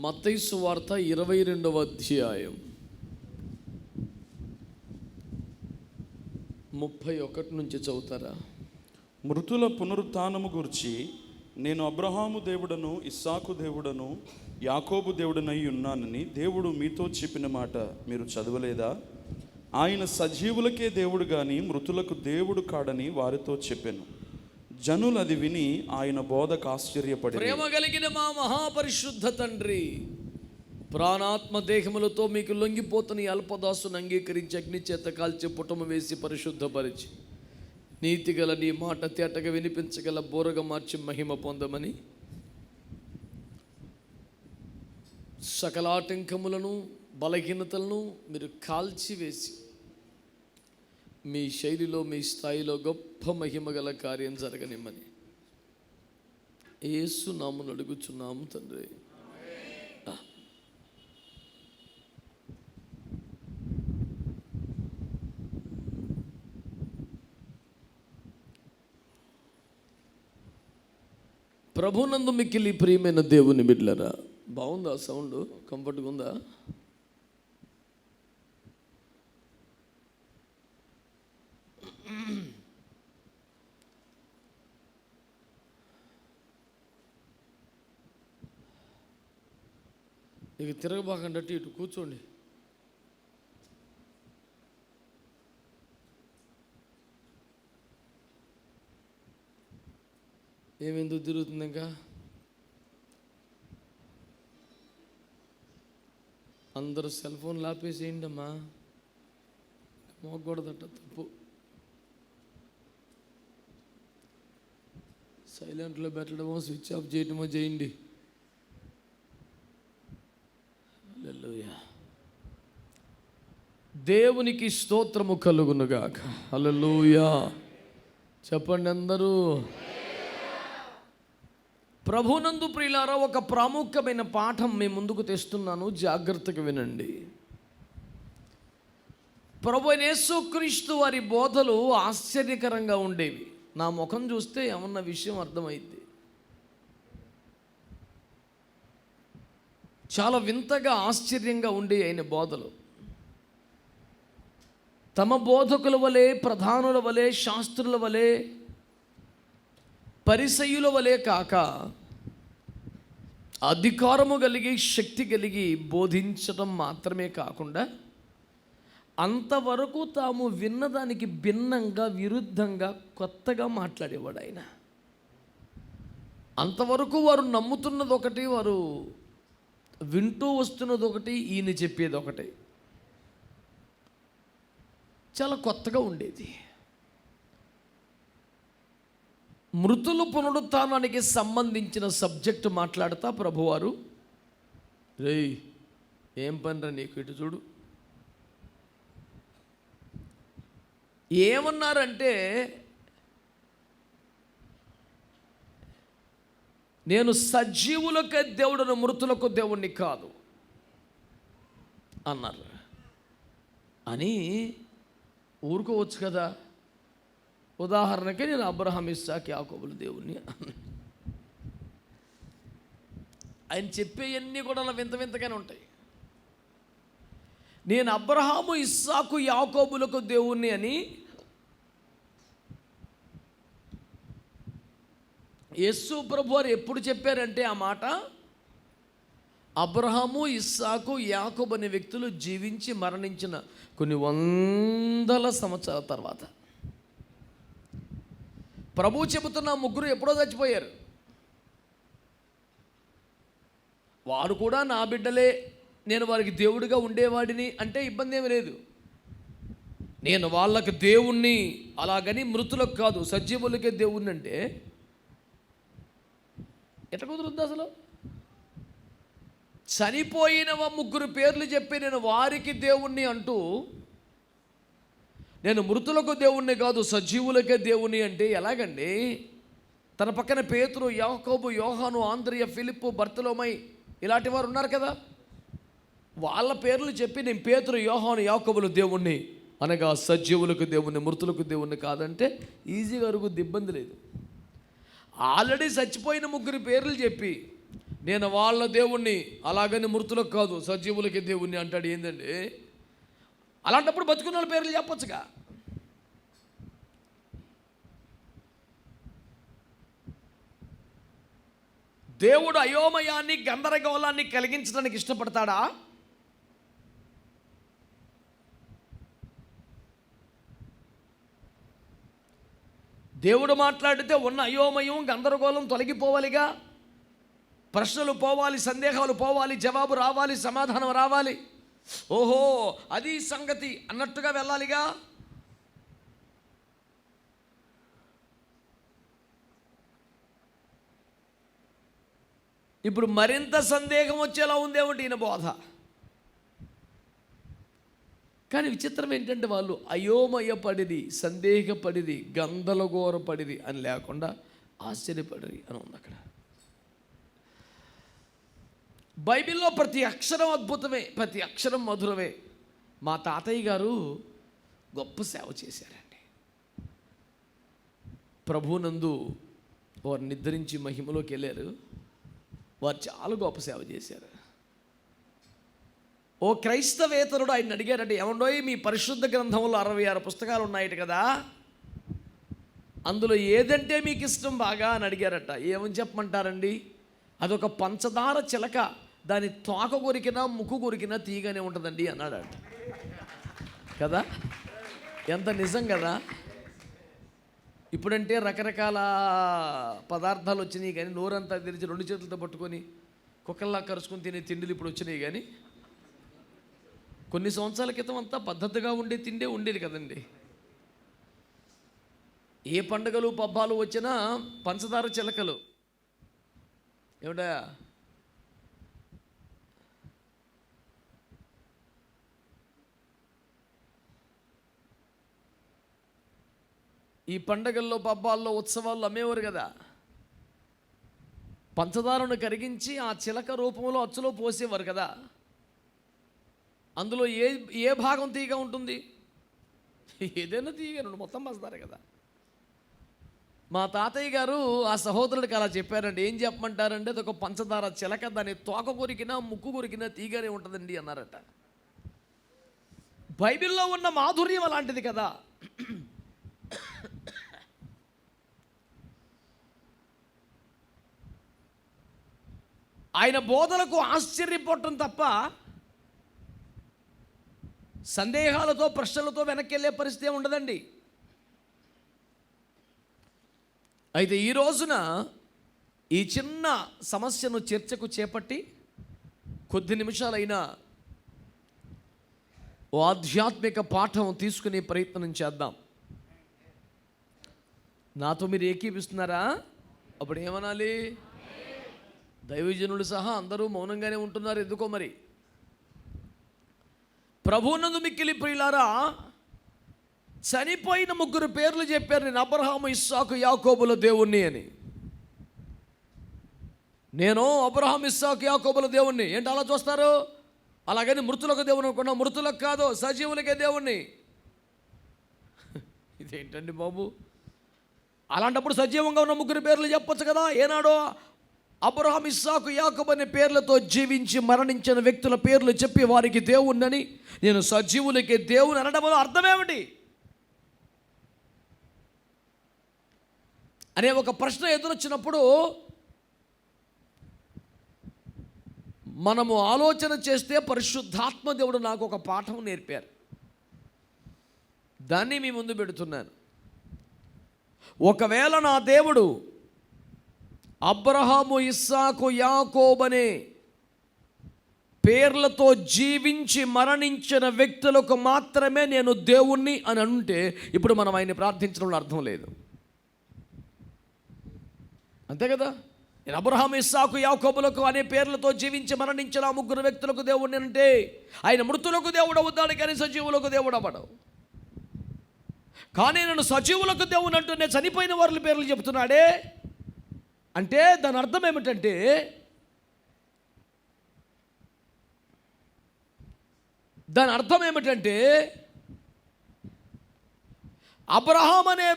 మత్తయి సువార్త 22వ అధ్యాయం 31 నుంచి చదువుతారా? మృతుల పునరుత్థానము గురించి నేను అబ్రహాము దేవుడను, ఇస్సాకు దేవుడను, యాకోబు దేవుడనై ఉన్నానని దేవుడు మీతో చెప్పిన మాట మీరు చదవలేదా? ఆయన సజీవులకే దేవుడు గాని మృతులకు దేవుడు కాడని వారితో చెప్పాను. జనులు అది విని ఆయన బోధకు ఆశ్చర్యపడి, ప్రేమ కలిగిన మా మహాపరిశుద్ధ తండ్రి, ప్రాణాత్మ దేహములతో మీకు లొంగిపోతున్న అల్పదాసును అంగీకరించి అగ్ని చేత కాల్చి పుటము వేసి పరిశుద్ధపరిచి నీతిగల నీ మాట తేటగా వినిపించగల బోరగా మార్చి మహిమ పొందమని సకల ఆటంకములను బలహీనతలను మీరు కాల్చివేసి మీ శైలిలో మీ స్థాయిలో గొప్ప మహిమ గల కార్యం జరగనిమ్మని యేసు నామమున అడుగుచున్నాము తండ్రి. ప్రభునందు మిక్కిలి ప్రియమైన దేవుని బిడ్డలారా, బాగుందా సౌండ్? కంఫర్ట్గా ఉందా? ఇక తిరగబాకండి, ఇటు కూర్చోండి. ఏమెందుకు తిరుగుతుంది? ఇంకా అందరూ సెల్ ఫోన్లు ఆపేసేయండి అమ్మా, మోగకూడదట, తప్పు. సైలెంట్లో పెట్టడమో స్విచ్ ఆఫ్ చేయడమో చేయండి. హల్లెలూయా, దేవునికి స్తోత్రము కలుగునుగాక. హల్లెలూయా చెప్పండి అందరూ. ప్రభునందు ప్రియులారా, ఒక ప్రాముఖ్యమైన పాఠం మీ ముందుకు తెస్తున్నాను, జాగ్రత్తగా వినండి. ప్రభు యేసుక్రీస్తు వారి బోధలు ఆశ్చర్యకరంగా ఉండేవి. నా ముఖం చూస్తే ఏమన్నా విషయం అర్థమైంది. చాలా వింతగా ఆశ్చర్యంగా ఉండే ఆయన బోధలు. తమ బోధకుల వలె, ప్రధానుల వలె, శాస్త్రుల వలె, పరిసయ్యుల వలె కాక అధికారము కలిగి శక్తి కలిగి బోధించడం మాత్రమే కాకుండా అంతవరకు తాము విన్నదానికి భిన్నంగా, విరుద్ధంగా, కొత్తగా మాట్లాడేవాడు ఆయన. అంతవరకు వారు నమ్ముతున్నది ఒకటి, వారు వింటూ వస్తున్నది ఒకటి, ఈయన చెప్పేది ఒకటి. చాలా కొత్తగా ఉండేది. మృతుల పునరుత్థానానికి సంబంధించిన సబ్జెక్టు మాట్లాడుతా ప్రభువారు, రేయ్ ఏం పనిరా నీకు, ఇటు చూడు, ఏమన్నారంటే, నేను సజీవులకే దేవుడను, మృతులకు దేవుణ్ణి కాదు అన్నారు. అని ఊరుకోవచ్చు కదా. ఉదాహరణకి నేను అబ్రహాం, ఇస్సాకు, యాకోబుల దేవుణ్ణి. ఆయన చెప్పేవన్నీ కూడా అలా వింత వింతగానే ఉంటాయి. నేను అబ్రహాము, ఇస్సాకు, యాకోబులకు దేవుణ్ణి అని యేసు ప్రభు వారు ఎప్పుడు చెప్పారంటే ఆ మాట, అబ్రహాము, ఇస్సాకు, యాకోబు అనే వ్యక్తులు జీవించి మరణించిన కొన్ని వందల సంవత్సరాల తర్వాత. ప్రభు చెబుతున్న ముగ్గురు ఎప్పుడో చచ్చిపోయారు. వారు కూడా నా బిడ్డలే, నేను వారికి దేవుడిగా ఉండేవాడిని అంటే ఇబ్బంది ఏమీ లేదు. నేను వాళ్ళకి దేవుణ్ణి, అలాగని మృతులకు కాదు సజీవులకే దేవుణ్ణి అంటే ఎట్లా కుదురుద్ది అసలు? చనిపోయిన ముగ్గురు పేర్లు చెప్పి నేను వారికి దేవుణ్ణి అంటూ, నేను మృతులకు దేవుణ్ణి కాదు సజీవులకే దేవుణ్ణి అంటే ఎలాగండి? తన పక్కన పేతురు, యాకోబు, యోహాను, ఆంద్రియ, ఫిలిప్పు, బర్తలోమై ఇలాంటి వారు ఉన్నారు కదా. వాళ్ళ పేర్లు చెప్పి నేను పేతురు, యోహాను, యాకోబుల దేవుణ్ణి అనగా సజీవులకు దేవుణ్ణి, మృతులకు దేవుణ్ణి కాదంటే ఈజీగా అరుగుద్ది, ఇబ్బంది లేదు. ఆల్రెడీ చచ్చిపోయిన ముగ్గురి పేర్లు చెప్పి నేను వాళ్ళ దేవుణ్ణి, అలాగని మృతులకు కాదు సజీవులకి దేవుణ్ణి అంటాడు. ఏందండి? అలాంటప్పుడు బతుకున్న వాళ్ళ పేర్లు చెప్పొచ్చుగా. దేవుడు అయోమయాన్ని, గందరగోళాన్ని కలిగించడానికి ఇష్టపడతాడా? దేవుడు మాట్లాడితే ఉన్న అయోమయం, గందరగోళం తొలగిపోవాలిగా. ప్రశ్నలు పోవాలి, సందేహాలు పోవాలి, జవాబు రావాలి, సమాధానం రావాలి. ఓహో అది సంగతి అన్నట్టుగా వెళ్ళాలిగా. ఇప్పుడు మరింత సందేహం వచ్చేలా ఉందేమిటి ఈయన బోధ. కానీ విచిత్రం ఏంటంటే వాళ్ళు అయోమయపడిది, సందేహపడిది, గందరగోరపడిది అని లేకుండా ఆశ్చర్యపడిది అని ఉంది అక్కడ. బైబిల్లో ప్రతి అక్షరం అద్భుతమే, ప్రతి అక్షరం మధురమే. మా తాతయ్య గారు గొప్ప సేవ చేశారండి. ప్రభునందు వారు నిద్రించి మహిమలోకి వెళ్ళారు. వారు చాలా గొప్ప సేవ చేశారు. ఓ క్రైస్తవేతరుడు ఆయన అడిగారంటే, ఏమండోయ్ మీ పరిశుద్ధ గ్రంథంలో 66 పుస్తకాలు ఉన్నాయట కదా, అందులో ఏదంటే మీకు ఇష్టం బాగా అని అడిగారట. ఏమని చెప్పమంటారండి? అదొక పంచదార చిలక, దాని తోక కొరికినా ముక్కు కొరికినా తీయగానే ఉంటుందండి అన్నాడట కదా. ఎంత నిజం కదా. ఇప్పుడంటే రకరకాల పదార్థాలు వచ్చినాయి, కానీ నోరంతా తెరిచి 2 చేతులతో పట్టుకొని కుక్కల్లా కరుచుకొని తినే తిండిలు ఇప్పుడు వచ్చినాయి. కానీ కొన్ని సంవత్సరాల క్రితం అంతా పద్ధతిగా ఉండే తిండే ఉండేది కదండి. ఏ పండుగలు పబ్బాలు వచ్చినా పంచదార చిలకలు. ఏమిటా ఈ పండగల్లో పబ్బాల్లో ఉత్సవాల్లో అమ్మేవారు కదా, పంచదారను కరిగించి ఆ చిలక రూపంలో అచ్చులో పోసేవారు కదా. అందులో ఏ భాగం తీయగా ఉంటుంది? ఏదైనా తీయగా మొత్తం పంచదార కదా. మా తాతయ్య గారు ఆ సహోదరుడికి అలా చెప్పారండి. ఏం చెప్పమంటారంటే, అది ఒక పంచదార చిలక, దాని తోక కొరికినా ముక్కు కొరికినా తీగానే ఉంటుందండి అన్నారట. బైబిల్లో ఉన్న మాధుర్యం అలాంటిది కదా. ఆయన బోధలకు ఆశ్చర్యపోవటం తప్ప సందేహాలతో, ప్రశ్నలతో వెనక్కి వెళ్ళే పరిస్థితి ఉండదండి. అయితే ఈ రోజున ఈ చిన్న సమస్యను చర్చకు చేపట్టి కొద్ది నిమిషాలైనా ఓ ఆధ్యాత్మిక పాఠం తీసుకునే ప్రయత్నం చేద్దాం. నాతో మీరు ఏకీపిస్తున్నారా? అప్పుడు ఏమనాలి? దైవజనులు సహా అందరూ మౌనంగానే ఉంటున్నారు. ఎందుకో మరి. ప్రభువునందు మిక్కిలి ప్రియులారా, చనిపోయిన 3 పేర్లు చెప్పారు. నేను అబ్రహాము, ఇస్సాకు, యాకోబుల దేవుణ్ణి అని. నేను అబ్రహాం, ఇస్సాకు, యాకోబుల దేవుణ్ణి. ఏంటి అలా చూస్తారు? అలాగని మృతులకు దేవుని అనుకున్నా. మృతులకు కాదు, సజీవులకే దేవుణ్ణి. ఇదేంటండి బాబు? అలాంటప్పుడు సజీవంగా ఉన్న 3 పేర్లు చెప్పొచ్చు కదా. ఏనాడో అబ్రహాం, ఇస్సాకు, యాకోబు అనే పేర్లతో జీవించి మరణించిన వ్యక్తుల పేర్లు చెప్పి వారికి దేవుణ్ణని, నేను సజీవులకే దేవుని అనడంలో అర్థమేమిటి అనే ఒక ప్రశ్న ఎదురొచ్చినప్పుడు మనము ఆలోచన చేస్తే పరిశుద్ధాత్మ దేవుడు నాకు ఒక పాఠం నేర్పారు. దాన్ని మీ ముందు పెడుతున్నాను. ఒకవేళ నా దేవుడు అబ్రహాము, ఇస్సాకు, యాకోబు అనే పేర్లతో జీవించి మరణించిన వ్యక్తులకు మాత్రమే నేను దేవుణ్ణి అని అంటే, ఇప్పుడు మనం ఆయన్ని ప్రార్థించడంలో అర్థం లేదు. అంతే కదా. నేను అబ్రహాము, ఇస్సాకు, యాకోబులకు అనే పేర్లతో జీవించి మరణించిన 3 వ్యక్తులకు దేవుణ్ణి అంటే, ఆయన మృతులకు దేవుడు అవుతాడు కానీ సజీవులకు దేవుడు అవ్వడు. కానీ నేను సజీవులకు దేవుని అంటూ నేను చనిపోయిన వారి పేర్లు చెబుతున్నాడే అంటే దాని అర్థం ఏమిటంటే, అబ్రహాం అనే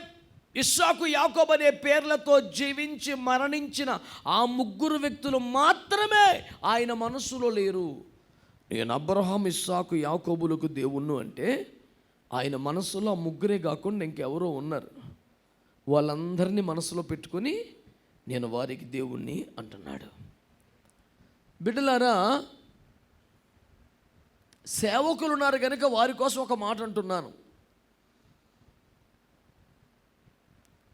ఇస్సాకు, యాకోబు అనే పేర్లతో జీవించి మరణించిన ఆ ముగ్గురు వ్యక్తులు మాత్రమే ఆయన మనసులో లేరు. నేను అబ్రహాం, ఇస్సాకు, యాకోబులకు దేవుణ్ణి అంటే ఆయన మనసులో ఆ ముగ్గురే కాకుండా ఇంకెవరో ఉన్నారు. వాళ్ళందరినీ మనసులో పెట్టుకొని నేను వారికి దేవుణ్ణి అంటున్నాడు. బిడ్డలారా, సేవకులు ఉన్నారు కనుక వారి కోసం ఒక మాట అంటున్నాను.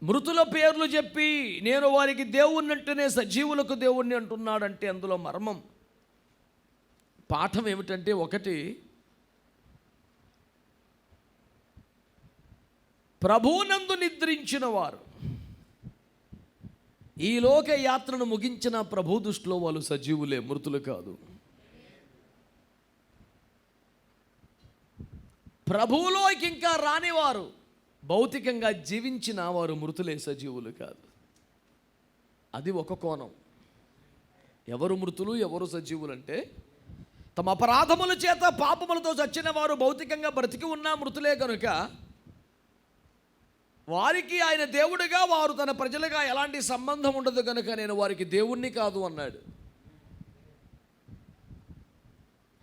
మృతుల పేర్లు చెప్పి నేను వారికి దేవుణ్ణి అంటేనే సజీవులకు దేవుణ్ణి అంటున్నాడంటే అందులో మర్మం, పాఠం ఏమిటంటే, ఒకటి, ప్రభువునందు నిద్రించిన వారు ఈ లోక యాత్రను ముగించిన ప్రభు దృష్టిలో వాళ్ళు సజీవులే, మృతులు కాదు. ప్రభువులోకి ఇంకా రానివారు, భౌతికంగా జీవించిన వారు మృతులే, సజీవులు కాదు. అది ఒక కోణం. ఎవరు మృతులు, ఎవరు సజీవులు అంటే, తమ అపరాధముల చేత పాపములతో చచ్చిన వారు భౌతికంగా బ్రతికి ఉన్నా మృతులే కనుక వారికి ఆయన దేవుడిగా, వారు తన ప్రజలుగా ఎలాంటి సంబంధం ఉండదు కనుక నేను వారికి దేవుణ్ణి కాదు అన్నాడు.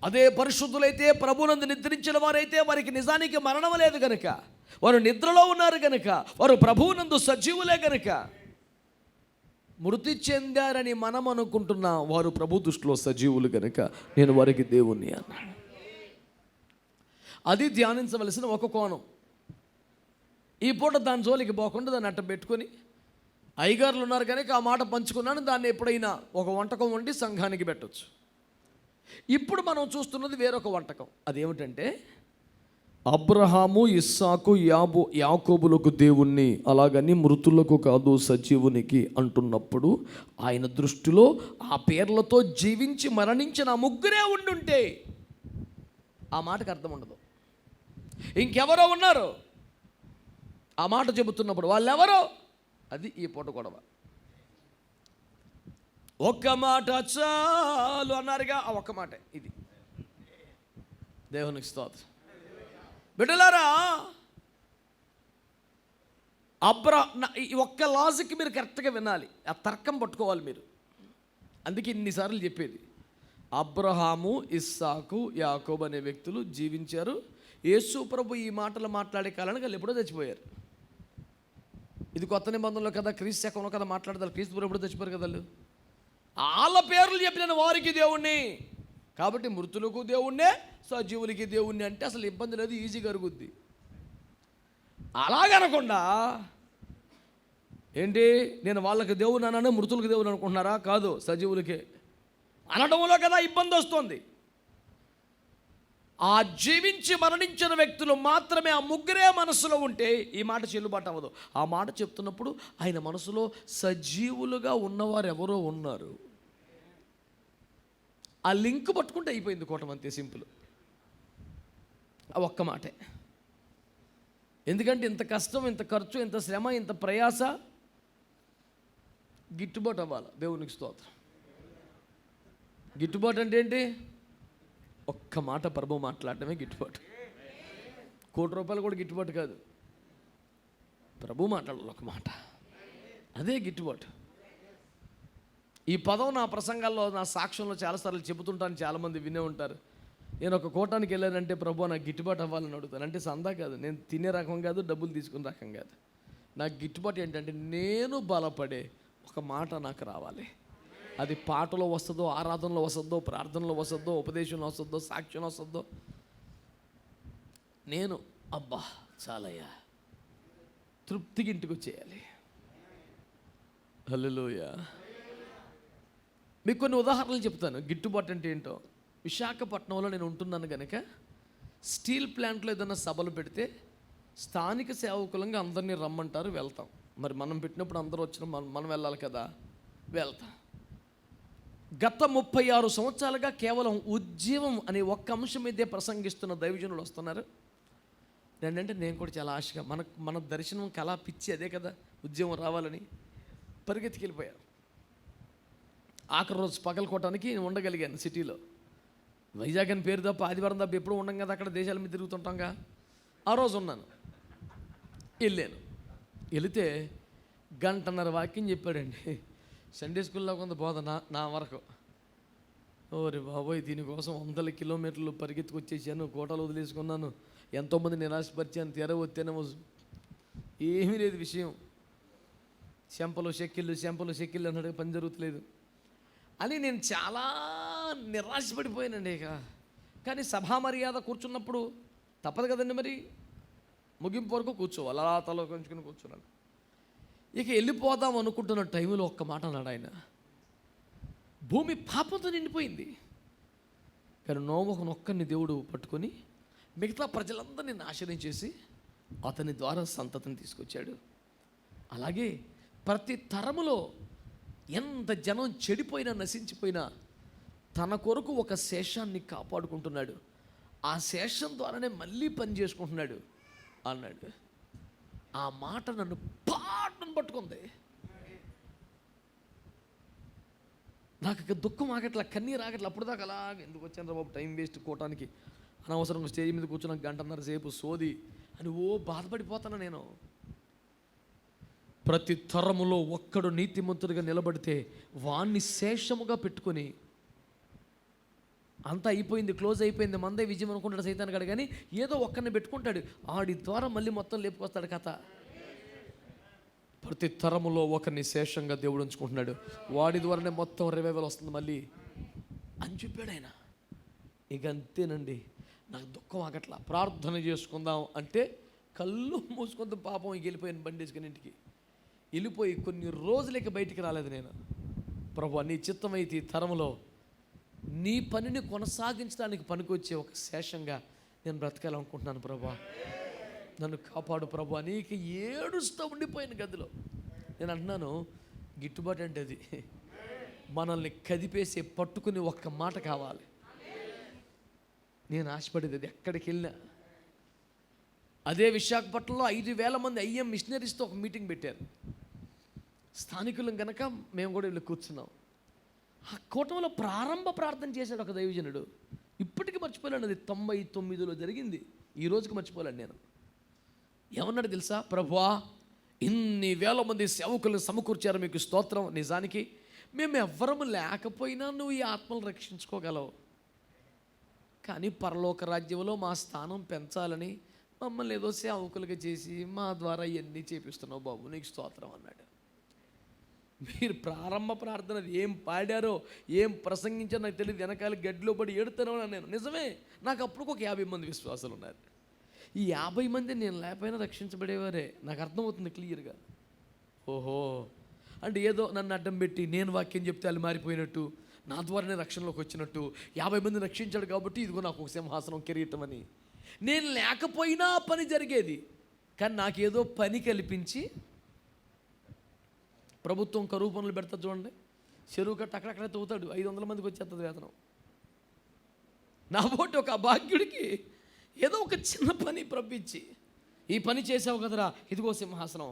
అదే పరిశుద్ధులైతే, ప్రభునందు నిద్రించిన వారైతే వారికి నిజానికి మరణం లేదు కనుక, వారు నిద్రలో ఉన్నారు కనుక, వారు ప్రభువునందు సజీవులే కనుక మృతి చెందారని మనం అనుకుంటున్నా, వారు ప్రభు దృష్టిలో సజీవులు కనుక నేను వారికి దేవుణ్ణి అన్నాడు. అది ధ్యానించవలసిన ఒక కోణం. ఈ పూట దాని జోలికి పోకుండా దాన్ని అట్ట పెట్టుకొని, అయ్యగారులు ఉన్నారు కనుక ఆ మాట పంచుకున్నాను, దాన్ని ఎప్పుడైనా ఒక వంటకం వండి సంఘానికి పెట్టవచ్చు. ఇప్పుడు మనం చూస్తున్నది వేరొక వంటకం. అదేమిటంటే, అబ్రహాము, ఇస్సాకు, యాకోబులకు దేవుణ్ణి, అలాగని మృతులకు కాదు సజీవునికి అంటున్నప్పుడు ఆయన దృష్టిలో ఆ పేర్లతో జీవించి మరణించిన ఆ ముగ్గురే ఉండుంటే ఆ మాటకు అర్థం ఉండదు. ఇంకెవరో ఉన్నారు ఆ మాట చెబుతున్నప్పుడు, వాళ్ళెవరో, అది ఈ పూట గొడవ. ఒక్క మాట చాలు అన్నారుగా, ఆ ఒక్క మాట ఇది. దేవునికి స్తోత్రం. బిడ్డలారా, ఈ ఒక్క లాజిక్ మీరు కరెక్ట్గా వినాలి, ఆ తర్కం పట్టుకోవాలి మీరు. అందుకే ఇన్నిసార్లు చెప్పేది. అబ్రహాము, ఇస్సాకు, యాకోబు అనే వ్యక్తులు జీవించారు. యేసు ప్రభు ఈ మాటలు మాట్లాడే కాలానికి వాళ్ళు ఎప్పుడో చచ్చిపోయారు. ఇది కొత్త నిబంధనలో కదా, క్రీస్తు శకంలో కదా మాట్లాడతారు. క్రీస్తు ఎప్పుడు చచ్చిపోయారు కదా వాళ్ళు. వాళ్ళ పేర్లు చెప్పిన వారికి దేవుణ్ణి, కాబట్టి మృతులకు దేవుణ్ణే, సజీవులకి దేవుణ్ణి అంటే అసలు ఇబ్బంది లేదు, ఈజీగా అరుగుద్ది. అలాగనకుండా ఏంటి, నేను వాళ్ళకి దేవుని అన్నాను, మృతులకు దేవుని అనుకుంటున్నారా? కాదు, సజీవులకే అనడంలో కదా ఇబ్బంది వస్తుంది. ఆ జీవించి మరణించిన వ్యక్తులు మాత్రమే, ఆ ముగ్గురే మనసులో ఉంటే ఈ మాట చెల్లుబాటు అవ్వదు. ఆ మాట చెప్తున్నప్పుడు ఆయన మనసులో సజీవులుగా ఉన్నవారు ఎవరో ఉన్నారు. ఆ లింక్ పట్టుకుంటే అయిపోయింది కోటం, అంతే సింపుల్. ఆ ఒక్క మాటే. ఎందుకంటే ఇంత కష్టం, ఇంత ఖర్చు, ఇంత శ్రమ, ఇంత ప్రయాస గిట్టుబాటు అవ్వాలి. దేవునికి స్తోత్రం. గిట్టుబాటు అంటే ఏంటి? ఒక్క మాట ప్రభు మాట్లాడటమే గిట్టుబాటు. ₹1,00,00,000 కూడా గిట్టుబాటు కాదు. ప్రభు మాట్లాడాలి ఒక మాట, అదే గిట్టుబాటు. ఈ పదం నా ప్రసంగాల్లో, నా సాక్ష్యంలో చాలాసార్లు చెబుతుంటాను, చాలామంది వినే ఉంటారు. నేను ఒక కోటానికి వెళ్ళానంటే ప్రభు నాకు గిట్టుబాటు అవ్వాలని అడుగుతాను. అంటే సందా కాదు, నేను తినే రకం కాదు, డబ్బులు తీసుకునే రకం కాదు. నాకు గిట్టుబాటు ఏంటంటే నేను బలపడే ఒక మాట నాకు రావాలి. అది పాటలో వస్తుందో, ఆరాధనలో వస్తుందో, ప్రార్థనలో వస్తుందో, ఉపదేశంలో వస్తుందో, సాక్ష్యంలో వస్తుందో, నేను అబ్బా చాలయ్యా తృప్తికి ఇంటికి వచ్చేయాలి. హల్లెలూయా. మీకు కొన్ని ఉదాహరణలు చెప్తాను గిట్టుబాటు అంటే ఏంటో. విశాఖపట్నంలో నేను ఉంటున్నాను కనుక స్టీల్ ప్లాంట్లో ఏదైనా సభలు పెడితే స్థానిక సేవకులంగా అందరినీ రమ్మంటారు, వెళ్తాం. మరి మనం పెట్టినప్పుడు అందరూ వచ్చిన మనం వెళ్ళాలి కదా, వెళ్తాం. గత 36 సంవత్సరాలుగా కేవలం ఉద్యమం అనే ఒక్క అంశం మీదే ప్రసంగిస్తున్న దైవజనులు వస్తున్నారు. నేనంటే నేను కూడా చాలా ఆశగా, మన దర్శనం కళా పిచ్చి అదే కదా, ఉద్యమం రావాలని పరిగెత్తికెళ్ళిపోయారు. ఆఖరి రోజు పగలకోవటానికి ఉండగలిగాను సిటీలో. వైజాగ్ అని పేరు తప్ప ఆదివారం తప్ప ఎప్పుడు ఉండం కదా, అక్కడ దేశాల మీద తిరుగుతుంటాంగా. ఆ రోజు ఉన్నాను, వెళ్ళాను. వెళితే గంటన్నర వాక్యం చెప్పాడండి. సండే స్కూల్లో కొంత బోధ నా వరకు. ఓరే బాబోయ్, దీనికోసం 100 కిలోమీటర్లు పరిగెత్తుకొచ్చేసాను, కోటలు వదిలేసుకున్నాను, ఎంతోమంది నిరాశపరిచాను, తెర వచ్చానేమో, ఏమీ లేదు విషయం. చెంపలు చెక్కిళ్ళు అన్నట్టు పని జరుగుతలేదు అని నేను చాలా నిరాశపడిపోయానండి. కానీ సభా మర్యాద కూర్చున్నప్పుడు తప్పదు కదండి, మరి ముగింపు వరకు కూర్చోవాలి. అలా తల కొంచుకుని కూర్చున్నాను. ఇక వెళ్ళిపోదాం అనుకుంటున్న టైంలో ఒక్క మాట అన్నాడు ఆయన. భూమి పాపంతో నిండిపోయింది, కానీ నోవహును ఒక్కరిని దేవుడు పట్టుకొని మిగతా ప్రజలందరినీ నాశనం చేసి అతని ద్వారా సంతతిని తీసుకొచ్చాడు. అలాగే ప్రతి తరములో ఎంత జనం చెడిపోయినా నశించిపోయినా తన కొరకు ఒక శేషాన్ని కాపాడుకుంటున్నాడు. ఆ శేషం ద్వారానే మళ్ళీ పని చేసుకుంటున్నాడు అన్నాడు. ఆ మాట నన్ను పాటను పట్టుకుంది. నాకు ఇక దుఃఖం ఆగట్లా, కన్నీరు ఆగట్లా. అప్పుడు దాకా అలాగే ఎందుకు వచ్చాను రా బాబు, టైం వేస్ట్ కోవటానికి, అనవసరంగా స్టేజ్ మీద కూర్చున్న 1.5 సేపు సోది అని బాధపడిపోతాను నేను. ప్రతి తరములో ఒక్కడు నీతిమంతుడిగా నిలబడితే వాణ్ణి శేషముగా పెట్టుకొని అంతా అయిపోయింది, క్లోజ్ అయిపోయింది, మందే విజయం అనుకుంటాడు సైతాన్ గడు. కానీ ఏదో ఒక్కరిని పెట్టుకుంటాడు, ఆడి ద్వారా మళ్ళీ మొత్తం లేపుకొస్తాడు కథ. ప్రతి తరములో ఒకరిని శేషంగా దేవుడు ఉంచుకుంటున్నాడు, వాడి ద్వారానే మొత్తం రివైవల్ వస్తుంది మళ్ళీ అని చెప్పాడు ఆయన. ఇక అంతేనండి, నాకు దుఃఖం ఆగట్లా. ప్రార్థన చేసుకుందాం అంటే కళ్ళు మూసుకుంటూ పాపం వెళ్ళిపోయాను బండి వేసుకుని ఇంటికి. వెళ్ళిపోయి కొన్ని రోజులకి బయటికి రాలేదు నేను. ప్రభువా, నీ చిత్తమైతే ఈ తరంలో నీ పనిని కొనసాగించడానికి పనికొచ్చే ఒక శేషంగా నేను బ్రతకాలనుకుంటున్నాను ప్రభువా, నన్ను కాపాడు ప్రభువా. నీకు ఏడుస్తూ ఉండిపోయిన గదిలో నేను అంటున్నాను, గిట్టుబాటు అంటే అది మనల్ని కదిపేసి పట్టుకుని ఒక్క మాట కావాలి. నేను ఆశపడేది అది. ఎక్కడికి వెళ్ళినా అదే విశాఖపట్నంలో 5,000 మంది ఐఎం మిషనరీస్తో ఒక మీటింగ్ పెట్టారు. స్థానికులం కనుక మేము కూడా వెళ్ళి కూర్చున్నాం. ఆ కూటంలో ప్రారంభ ప్రార్థన చేశాడు ఒక దైవజనుడు. ఇప్పటికీ మర్చిపోలేను, అది 99లో జరిగింది. ఈ రోజుకి మర్చిపోలేను నేను. ఏమన్నాడు తెలుసా? ప్రభువా, ఇన్ని వేల మంది సేవకులను సమకూర్చారు, మీకు స్తోత్రం. నిజానికి మేము ఎవ్వరము లేకపోయినా నువ్వు ఈ ఆత్మలు రక్షించుకోగలవు, కానీ పరలోక రాజ్యంలో మా స్థానం పెంచాలని మమ్మల్ని ఏదో సేవకులుగా చేసి మా ద్వారా ఇవన్నీ చేపిస్తున్నావు బాబు, నీకు స్తోత్రం అన్నాడు. మీరు ప్రారంభ ప్రార్థన ఏం పాడారో ఏం ప్రసంగించారో నాకు తెలియదు. వెనకాల గడ్డిలో పడి ఏడుతానో నేను. నిజమే, నాకు అప్పుడు ఒక 50 మంది విశ్వాసాలు ఉన్నారు. ఈ 50 మంది నేను లేకపోయినా రక్షించబడేవారే. నాకు అర్థమవుతుంది క్లియర్గా. ఓహో, అంటే ఏదో నన్ను అడ్డం పెట్టి నేను వాక్యం చెప్తే వాళ్ళు మారిపోయినట్టు, నా ద్వారానే రక్షణలోకి వచ్చినట్టు, 50 మందిని రక్షించాడు కాబట్టి ఇదిగో నాకు ఒక సింహాసనం కిరీటం అని. నేను లేకపోయినా పని జరిగేది, కానీ నాకేదో పని కల్పించి ప్రభుత్వం కరువు పనులు పెడతా చూడండి, చెరువు కట్ట అక్కడక్కడ తవ్వుతాడు, 500 మందికి వచ్చేస్తుంది వేతనం. నా పోటీ ఒక అభాగ్యుడికి ఏదో ఒక చిన్న పని ప్రపించి, ఈ పని చేసావు కదరా, ఇదిగో సింహాసనం.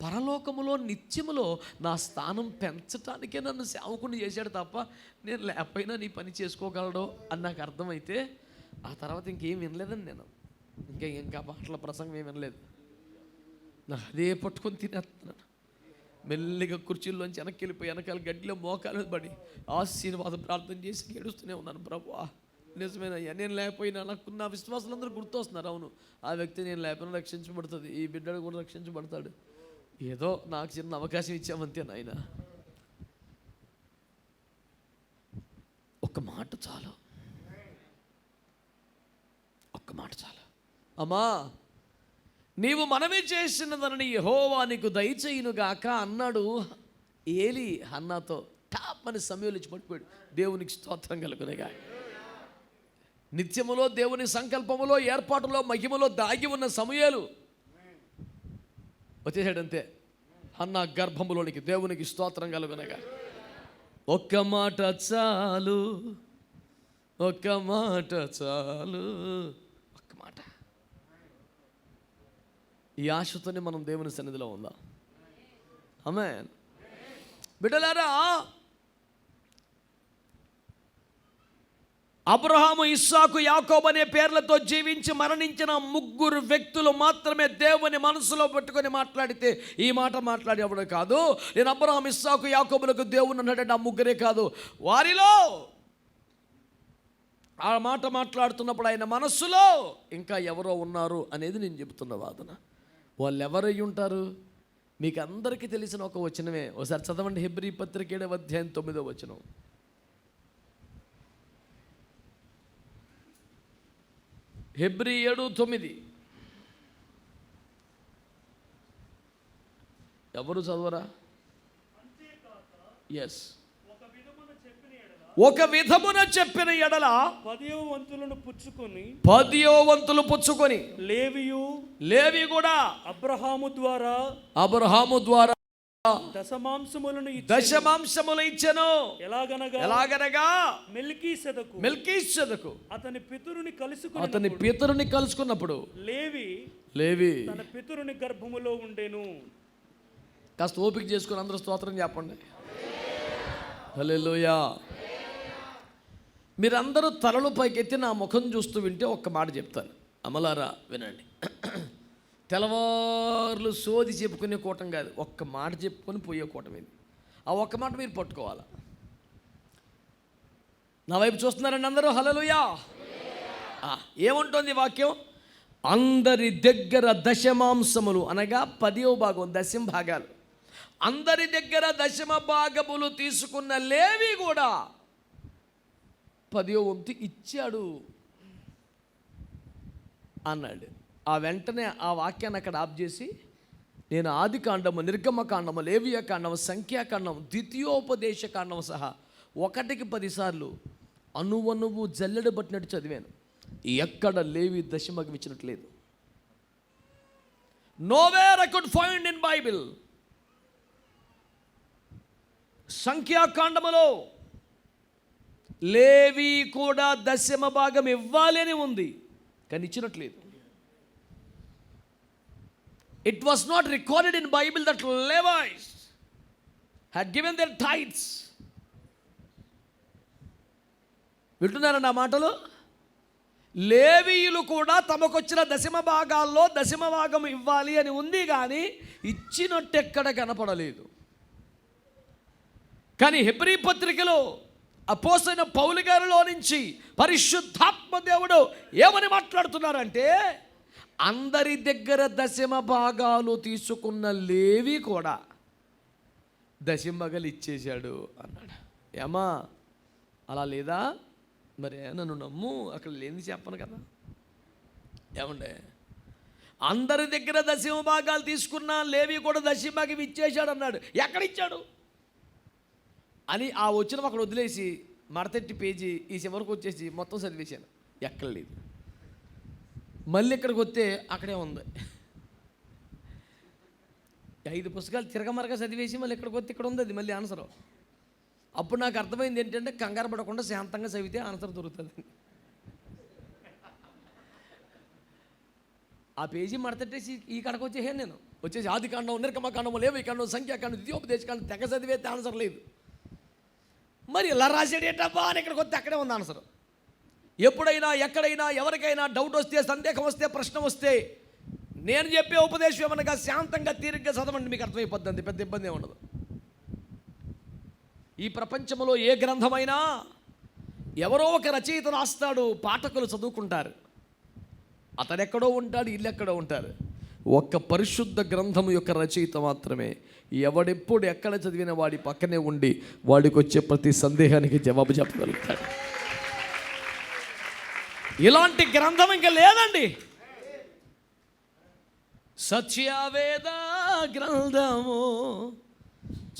పరలోకములో నిత్యములో నా స్థానం పెంచటానికే నన్ను సేవకుని చేశాడు తప్ప నేను లేకపోయినా నీ పని చేసుకోగలడో అని నాకు అర్థమైతే ఆ తర్వాత ఇంకేం వినలేదండి నేను. ఇంకా మాటల ప్రసంగం ఏం వినలేదు. నాకు అదే పట్టుకొని తినేస్తున్నాను. మెల్లిగా కుర్చీల్లోంచి వెనక్కి వెళ్ళిపోయి వెనకాల గడ్డిలో మోకాలు పడి ఆశీర్వాదం ప్రార్థన చేసి ఏడుస్తూనే ఉన్నాను. ప్రభువా, నిజమేనయ్యా, నేను లేకపోయినా నాకు నా విశ్వాసాలందరూ గుర్తొస్తున్నారు. అవును, ఆ వ్యక్తి నేను లేకపోయినా రక్షించబడుతుంది, ఈ బిడ్డడు కూడా రక్షించబడతాడు. ఏదో నాకు చిన్న అవకాశం ఇచ్చామంతే నాయన. ఒక్క మాట చాలు, ఒక్క మాట చాలు. అమ్మా, నీవు మనమే చేసినదని యెహోవా నీకు దయచేయునుగాక అన్నాడు ఏలి హన్నాతో. టాప్ అని సమయంలో ఇచ్చి పడిపోయాడు. దేవునికి స్తోత్రం కలుగునుగా. నిత్యములో దేవుని సంకల్పములో ఏర్పాటులో మహిమలో దాగి ఉన్న సమయాలు వచ్చేసాడంతే అన్న గర్భములోనికి. దేవునికి స్తోత్రం కలుగునగా. ఒక్క మాట చాలు, ఒక్క మాట చాలు, ఒక్క మాట. ఈ ఆశతోనే మనం దేవుని సన్నిధిలో ఉందాం. ఆమేన్. బిడ్డలారా, అబ్రహాము, ఇస్సాకు, యాకోబు అనే పేర్లతో జీవించి మరణించిన 3 వ్యక్తులు మాత్రమే దేవుని మనసులో పెట్టుకొని మాట్లాడితే ఈ మాట మాట్లాడేవాడు కాదు. నేను అబ్రహాము, ఇస్సాకు, యాకోబులకు దేవుని అన్నాడంటే ఆ 3 కాదు, వారిలో ఆ మాట మాట్లాడుతున్నప్పుడు ఆయన మనస్సులో ఇంకా ఎవరో ఉన్నారు అనేది నేను చెబుతున్న వాదన. వాళ్ళు ఎవరై ఉంటారు? మీకు అందరికీ తెలిసిన ఒక వచనమే, ఒకసారి చదవండి. హెబ్రీ పత్రిక 7వ అధ్యాయం 9వ వచనం. హెబ్రీ 7:9. ఎవరు చదవరా? ఎస్. ఒక విధమున చెప్పిన ఎడల 10వ వంతులను పుచ్చుకొని లేవి కూడా అబ్రహాము ద్వారా దశమాంశములు ఇచ్చెను. ఎలాగనగా మెల్కీసెదకు అతని పితరుని కలుసుకున్నప్పుడు లేవి తన పితరుని గర్భములో ఉండెను. కాస్త ఓపిక చేసుకుని అందరూ స్తోత్రం చెప్పండి. హల్లెలూయా. మీరందరూ తలలు పైకెత్తి నా ముఖం చూస్తూ వింటే ఒక్క మాట చెప్తాను, అమలారా వినండి. తెల్లవార్లు సోది చెప్పుకునే కూటం కాదు, ఒక్క మాట చెప్పుకొని పోయే కూటం ఇది. ఆ ఒక్క మాట మీరు పట్టుకోవాలా. నా వైపు చూస్తున్నారండి అందరూ? హల్లెలూయా. ఏముంటుంది వాక్యం? అందరి దగ్గర దశమాంశములు అనగా 10వ భాగం, దశమ భాగాలు, అందరి దగ్గర దశమ భాగములు తీసుకున్న లేవి కూడా 10వ వంతు ఇచ్చాడు అన్నాడు. ఆ వెంటనే ఆ వాక్యాన్ని అక్కడ ఆఫ్ చేసి నేను ఆది కాండము, నిర్గమ కాండము, లేవియ కాండము, సంఖ్యాకాండము, ద్వితీయోపదేశ కాండము సహా 1కి 10 సార్లు అణువణువు జల్లెడ పట్టినట్టు చదివాను. ఎక్కడ లేవి దశమగం ఇచ్చినట్లేదు. Nowhere I could find in Bible. సంఖ్యాకాండములో లేవి కూడా దశమ భాగం ఇవ్వాలి అని ఉంది, కానీ ఇచ్చినట్లేదు. It was not recorded in Bible that Levites had given their tithes. వింటున్నారా నా మాటలు? లేవీయులు కూడా తమకొచ్చిన దశమ భాగాల్లో దశమ భాగం ఇవ్వాలి అని ఉంది, కానీ ఇచ్చినట్టు ఎక్కడ కనపడలేదు. కానీ హెబ్రీ పత్రికలో అపోస్తలుడైన పౌలు గారిలో నుంచి పరిశుద్ధాత్మ దేవుడు ఏమని మాట్లాడుతున్నారంటే, అందరి దగ్గర దశమ భాగాలు తీసుకున్న లేవి కూడా దశమగలు ఇచ్చేశాడు అన్నాడు. ఏమా అలా లేదా? మరి నన్ను నమ్ము, అక్కడ లేని చెప్పను కదా. ఏమండే, అందరి దగ్గర దశమ భాగాలు తీసుకున్న లేవి కూడా దశమ భాగం ఇచ్చేశాడు అన్నాడు. ఎక్కడ ఇచ్చాడు అని ఆ వచ్చిన అక్కడ వదిలేసి మడతెట్టి పేజీ ఈ చివరికి వచ్చేసి మొత్తం చదివేశాను. ఎక్కడ లేదు. మళ్ళీ ఇక్కడికి వస్తే అక్కడే ఉంది. 5 పుస్తకాలు తిరగమరగా చదివేసి మళ్ళీ ఇక్కడికి వస్తే ఇక్కడ ఉంది అది మళ్ళీ ఆన్సరు. అప్పుడు నాకు అర్థమైంది ఏంటంటే, కంగారు పడకుండా శాంతంగా చదివితే ఆన్సర్ దొరుకుతుంది. ఆ పేజీ మడతట్టేసి ఈ కడకు వచ్చేసాను నేను. వచ్చేసి ఆది కాండం, నిర్గమకాండం, లేవి కాండం, సంఖ్యాకాండం, ద్వితీయోపదేశ కాండం తెగ చదివేస్తే ఆన్సర్ లేదు. మరి ఇలా రాసేటబ్బా అని ఇక్కడికి వస్తే అక్కడే ఉంది ఆన్సర్. ఎప్పుడైనా ఎక్కడైనా ఎవరికైనా డౌట్ వస్తే, సందేహం వస్తే, ప్రశ్న వస్తే నేను చెప్పే ఉపదేశం ఏమనగా శాంతంగా తీరిగ్గా చదవండి, మీకు అర్థమైపోద్ది. పెద్ద ఇబ్బంది ఏమి ఉండదు. ఈ ప్రపంచంలో ఏ గ్రంథమైనా ఎవరో ఒక రచయిత రాస్తాడు, పాఠకులు చదువుకుంటారు. అతను ఎక్కడో ఉంటాడు, ఇల్లు ఎక్కడో ఉంటారు. ఒక్క పరిశుద్ధ గ్రంథం యొక్క రచయిత మాత్రమే ఎవడెప్పుడు ఎక్కడ చదివిన వాడి పక్కనే ఉండి వాడికి వచ్చే ప్రతి సందేహానికి జవాబు చెప్పగలుగుతాడు. ఇలాంటి గ్రంథం ఇంకా లేదండి. సత్యవేద గ్రంథము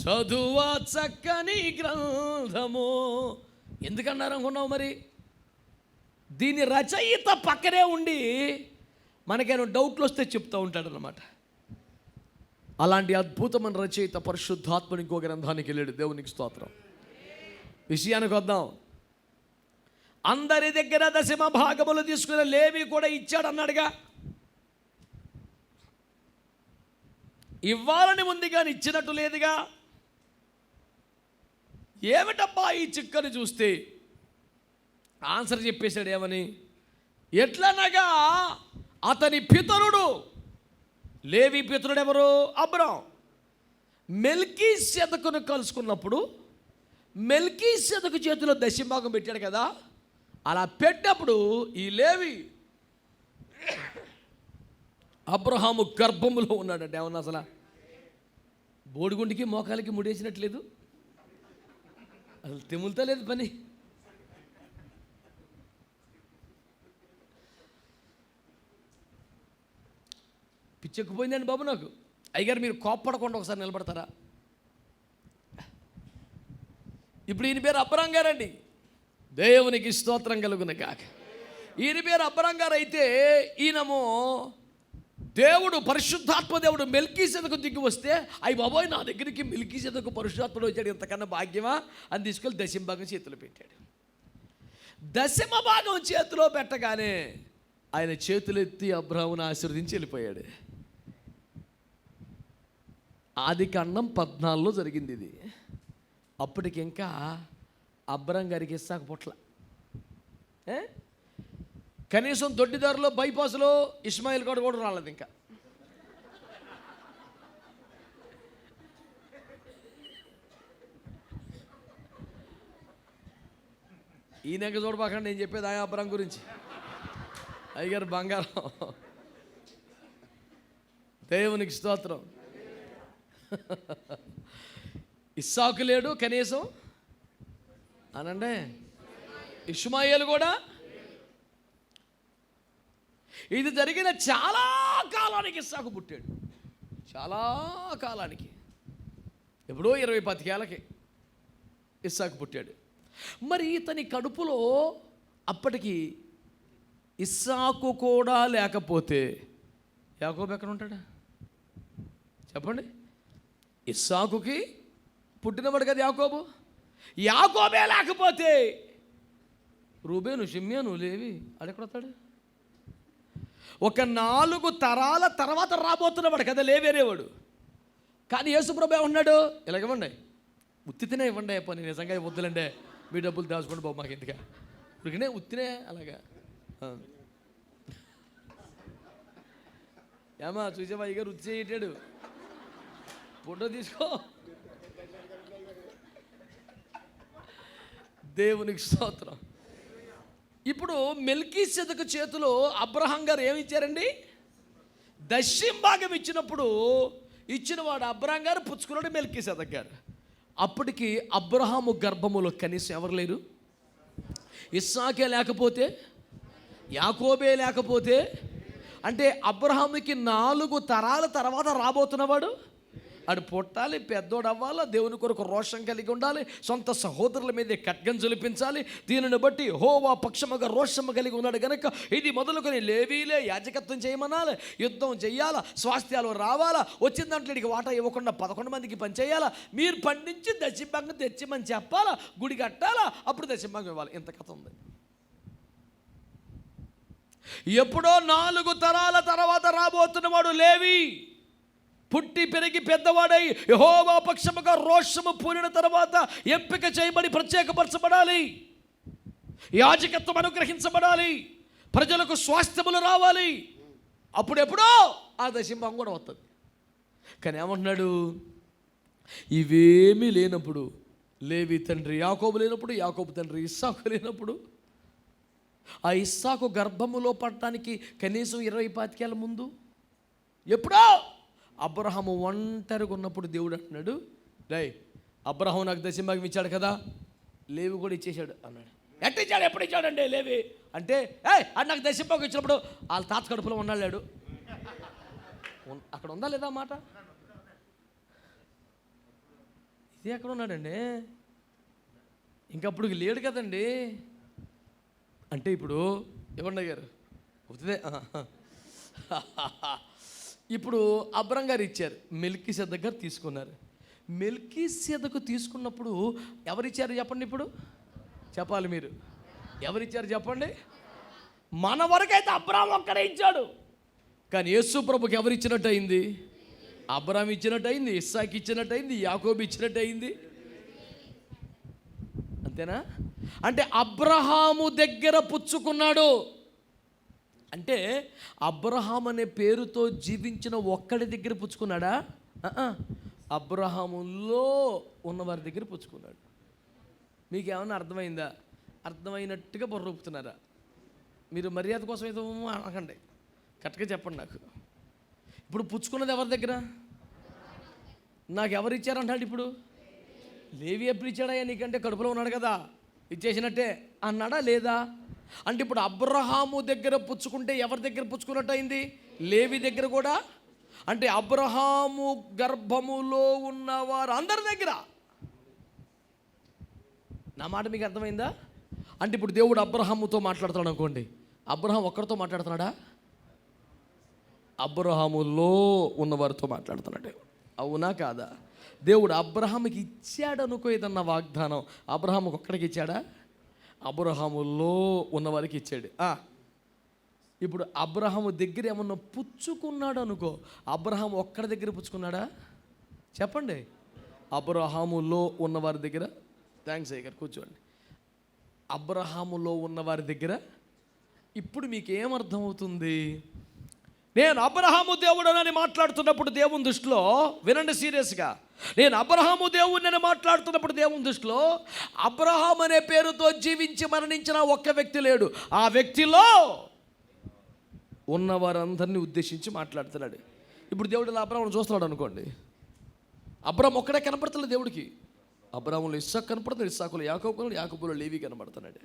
చదువ చక్కని గ్రంథము ఎందుకన్నారు అనుకున్నావు? మరి దీని రచయిత పక్కనే ఉండి మనకేమో డౌట్లు వస్తే చెప్తూ ఉంటాడనమాట. అలాంటి అద్భుతమైన రచయిత పరిశుద్ధాత్మని ఇంకో గ్రంథానికి వెళ్ళాడు. దేవునికి స్తోత్రం. విషయానికి వద్దాం. అందరి దగ్గర దశమ భాగములు తీసుకునే లేవి కూడా ఇచ్చాడు అన్నాడుగా. ఇవ్వాలని ఉంది కానీ ఇచ్చినట్టు లేదుగా. ఏమిటబ్బా ఈ చిక్కని చూస్తే ఆన్సర్ చెప్పేశాడు ఏమని? ఎట్లనగా అతని పితరుడు, లేవి పితరుడు ఎవరు? అబ్రాం. మెల్కీసెదకును కలుసుకున్నప్పుడు మెల్కీసెదకు చేతిలో దశమభాగం పెట్టాడు కదా, అలా పెట్టినప్పుడు ఈ లేవి అబ్రహాము గర్భములో ఉన్నాడంటే ఏమన్నా అసలు బోడిగుండికి మోకాలికి ముడేసినట్లేదు, అసలు తెములుతా లేదు పని. పిచ్చెక్కిపోయిందండి బాబు నాకు. అయ్యగారు మీరు కోప్పడకుండా ఒకసారి నిలబడతారా? ఇప్పుడు ఈయన పేరు అబ్రాం గారండి. దేవునికి స్తోత్రం కలుగును కాక. ఈయన పేరు అబ్రాం గారు అయితే ఈయనము దేవుడు పరిశుద్ధాత్మ దేవుడు మెల్కీసెదకు దిగి వస్తే అయ్యి బాబోయ్ నా దగ్గరికి మెల్కీసెదకు పరిశుద్ధాత్ముడు వచ్చాడు, ఇంతకన్నా భాగ్యమా అని తీసుకెళ్ళి దశమభాగం చేతిలో పెట్టాడు. దశమభాగం చేతిలో పెట్టగానే ఆయన చేతులెత్తి అబ్రామును ఆశీర్వదించి వెళ్ళిపోయాడు. ఆదికాండం 14లో జరిగింది ఇది. అప్పటికి ఇంకా అబ్రాం గారికి ఇస్సాకు పుట్ల. కనీసం దొడ్డిదారులో బైపాస్లో ఇస్మాయిల్ గౌడ్ కూడా రాలేదు ఇంకా. ఈయనక చూడబాకండి, నేను చెప్పేది ఆ అబ్రాం గురించి. అయ్యగారు బంగారం. దేవునికి స్తోత్రం. ఇస్సాకు లేడు కనీసం అనండి, ఇష్మాయేలు కూడా. ఇది జరిగిన చాలా కాలానికి ఇస్సాకు పుట్టాడు. చాలా కాలానికి, ఎప్పుడో 20-25 ఏళ్ళకి ఇస్సాకు పుట్టాడు. మరి ఇతని కడుపులో అప్పటికి ఇస్సాకు కూడా లేకపోతే యాకోబు ఎక్కడ ఉంటాడా చెప్పండి? ఇస్సాకుకి పుట్టినవాడు కదా యాకోబు. యాకోబే లేకపోతే రూబేను, షిమ్యోను, లేవి ఆడెక్కడొస్తాడు? ఒక 4 తరాల తర్వాత రాబోతున్నవాడు కదా లేవేరేవాడు. కానీ యేసుప్రభు ఏమన్నాడు? ఇలాగివ్వండి, ఉత్తినే ఇవ్వండి, పని నిజంగా వద్దులండి, మీ డబ్బులు దాచుకోండి బాబు, మాకు ఎందుక ఉరికినే ఉత్తినే అలాగా. ఏమా చూసావా ఇక రుచి చేయటాడు, ఫోటో తీసుకో. దేవునికి స్తోత్రం. ఇప్పుడు మెల్కీసెదకు చేతిలో అబ్రహాం గారు ఏమి ఇచ్చారండి? దశమభాగం ఇచ్చినప్పుడు ఇచ్చినవాడు అబ్రహాం గారు, పుచ్చుకున్నాడు మెల్కీసెదకు గారు. అప్పటికి అబ్రహాము గర్భములో కనీసం ఎవరు లేరు. ఇస్సాకే లేకపోతే, యాకోబే లేకపోతే, అంటే అబ్రహాముకి 4 తరాల తర్వాత రాబోతున్నవాడు. ఆడు పుట్టాలి, పెద్దోడు అవ్వాలి, దేవుని కొరకు రోషం కలిగి ఉండాలి, సొంత సహోదరుల మీద ఖడ్గం జొలిపించాలి. దీనిని బట్టి యెహోవా పక్షముగా రోషము కలిగి ఉన్నాడు కనుక ఇది మొదలుకొని లేవీలే యాజకత్వం చేయమనాలి, యుద్ధం చెయ్యాలా, స్వాస్థ్యాలు రావాలా, వచ్చిన దాంట్లో ఇడికి వాటా ఇవ్వకుండా 11 మందికి పనిచేయాలా, మీరు పండించి దశమభాగం తెచ్చిమని చెప్పాలా, గుడి కట్టాలా, అప్పుడు దశమభాగం ఇవ్వాలి. ఇంత కథ ఉంది. ఎప్పుడో 4 తరాల తర్వాత రాబోతున్నవాడు లేవి. పుట్టి పెరిగి పెద్దవాడై యెహోవా పక్షముగా రోషము పూరిన తర్వాత ఎంపిక చేయబడి ప్రత్యేకపరచబడాలి, యాజకత్వం అనుగ్రహించబడాలి, ప్రజలకు స్వాస్థ్యములు రావాలి. అప్పుడెప్పుడో ఆ దశమభాగం కూడా వస్తుంది. కానీ ఏమంటున్నాడు? ఇవేమీ లేనప్పుడు, లేవి తండ్రి యాకోబు లేనప్పుడు, యాకోబు తండ్రి ఇస్సాకు లేనప్పుడు, ఆ ఇస్సాకు గర్భములో పడటానికి కనీసం 20-25 ఏళ్ళ ముందు ఎప్పుడో అబ్రహాము ఒంటరిగా ఉన్నప్పుడు దేవుడు అంటున్నాడు, రేయ్ అబ్రహాము నాకు దశమభాగం ఇచ్చాడు కదా, లేవి కూడా ఇచ్చేశాడు అన్నాడు. ఎట్ట ఇచ్చాడు? ఎప్పుడు ఇచ్చాడండి లేవి అంటే? అది నాకు దశమభాగం ఇచ్చినప్పుడు వాళ్ళ తాత కడుపులో ఉన్నాడు. అక్కడ ఉందా లేదా మాట? ఇది ఎక్కడ ఉన్నాడండి? ఇంకప్పుడు లేడు కదండి. అంటే ఇప్పుడు ఇవ్వండి గారు అవుతుందే. ఇప్పుడు అబ్రాం గారు ఇచ్చారు, మెల్కీసెదకు గారు తీసుకున్నారు. మెల్కీసెదకు తీసుకున్నప్పుడు ఎవరిచ్చారు చెప్పండి? ఇప్పుడు చెప్పాలి మీరు, ఎవరిచ్చారు చెప్పండి? మన వరకైతే అబ్రాం ఒక్కడే ఇచ్చాడు. కానీ యేసు ప్రభుకి ఎవరు ఇచ్చినట్టు అయింది? అబ్రాం ఇచ్చినట్టు అయింది, ఇస్సాకు ఇచ్చినట్టు అయింది, యాకోబు ఇచ్చినట్టు అయింది. అంతేనా? అంటే అబ్రహాము దగ్గర పుచ్చుకున్నాడు. అంటే అబ్రహాం అనే పేరుతో జీవించిన ఒక్కడి దగ్గర పుచ్చుకున్నాడా? అబ్రహాములో ఉన్నవారి దగ్గర పుచ్చుకున్నాడు. మీకు ఏమన్నా అర్థమైందా? అర్థమైనట్టుగా బుర్రూపుతున్నారా? మీరు మర్యాద కోసం ఏదో అనకండి, కరెక్ట్గా చెప్పండి నాకు. ఇప్పుడు పుచ్చుకున్నది ఎవరి దగ్గర? నాకు ఎవరు ఇచ్చారంటాడు? ఇప్పుడు లేవి ఎప్పుడు ఇచ్చాడయ్యా నీకంటే కడుపులో ఉన్నాడు కదా, ఇచ్చేసినట్టే అన్నాడా లేదా? అంటే ఇప్పుడు అబ్రహాము దగ్గర పుచ్చుకుంటే ఎవరి దగ్గర పుచ్చుకున్నట్టు అయింది? లేవి దగ్గర కూడా. అంటే అబ్రహాము గర్భములో ఉన్నవారు అందరి దగ్గర. నా మాట మీకు అర్థమైందా? అంటే ఇప్పుడు దేవుడు అబ్రహాముతో మాట్లాడుతున్నాడు అనుకోండి, అబ్రహాం ఒక్కరితో మాట్లాడుతున్నాడా? అబ్రహాములో ఉన్నవారితో మాట్లాడుతున్నాడు. అవునా కాదా? దేవుడు అబ్రహాముకి ఇచ్చాడు అనుకో ఏదన్నా వాగ్దానం, అబ్రహాముకి ఒక్కడికి ఇచ్చాడా? అబ్రహాములో ఉన్నవారికి ఇచ్చాడు. ఇప్పుడు అబ్రహాము దగ్గర ఏమన్నా పుచ్చుకున్నాడు అనుకో, అబ్రహాము ఒక్కడి దగ్గర పుచ్చుకున్నాడా? చెప్పండి. అబ్రహాములో ఉన్నవారి దగ్గర. థ్యాంక్స్ అయ్య గారు, కూర్చోండి. అబ్రహాములో ఉన్నవారి దగ్గర. ఇప్పుడు మీకేమర్థమవుతుంది? నేను అబ్రహాము దేవుడనని మాట్లాడుతున్నప్పుడు దేవుని దృష్టిలో, వినండి సీరియస్గా, నేను అబ్రహాము దేవుడిని మాట్లాడుతున్నప్పుడు దేవుని దృష్టిలో అబ్రహాం అనే పేరుతో జీవించి మరణించిన ఒక్క వ్యక్తి లేడు. ఆ వ్యక్తిలో ఉన్నవారందరినీ ఉద్దేశించి మాట్లాడుతున్నాడు. ఇప్పుడు దేవుడు ఇలా అబ్రహామును చూస్తున్నాడు అనుకోండి, అబ్రహాం ఒక్కడే కనపడుతున్నాడు దేవుడికి. అబ్రహాములో ఇస్సాకు కనపడుతున్నాడు, ఇస్సాకులో యాకోబు, యాకోబులో లేవి కనపడుతున్నాడు.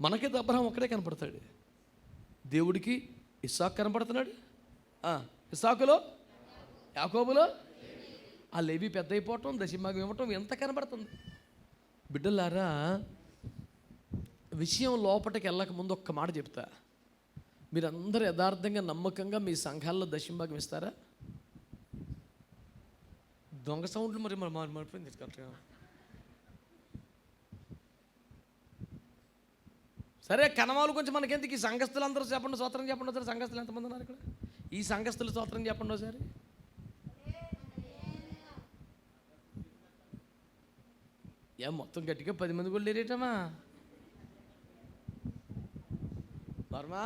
మనకైతే అబ్రహాం ఒక్కడే కనపడతాడు. దేవుడికి ఇస్సాకు కనపడుతున్నాడు, ఇస్సాకులో యాకోబులో ఆ లేవి పెద్ద అయిపోవటం, దశమభాగం ఇవ్వటం ఎంత కనబడుతుంది. బిడ్డలారా, విషయం లోపలికి వెళ్ళక ముందు ఒక్క మాట చెప్తా. మీరందరూ యథార్థంగా నమ్మకంగా మీ సంఘాల్లో దశమభాగం ఇస్తారా? దొంగ సౌండ్లు మరి మరిపోయింది కరెక్ట్గా. సరే, కనవాళ్ళు కొంచెం మనకెందుకు? ఈ సంఘస్థులు అందరూ చెప్పండి, స్తోత్రం చెప్పండి ఒకసారి. సంఘస్థులు ఎంతమంది ఉన్నారు ఇక్కడ? ఈ సంఘస్థులు స్తోత్రం చెప్పండి ఒకసారి. ఏం మొత్తం గట్టిగా 10 మంది కూడా లేరేటమా? వర్మా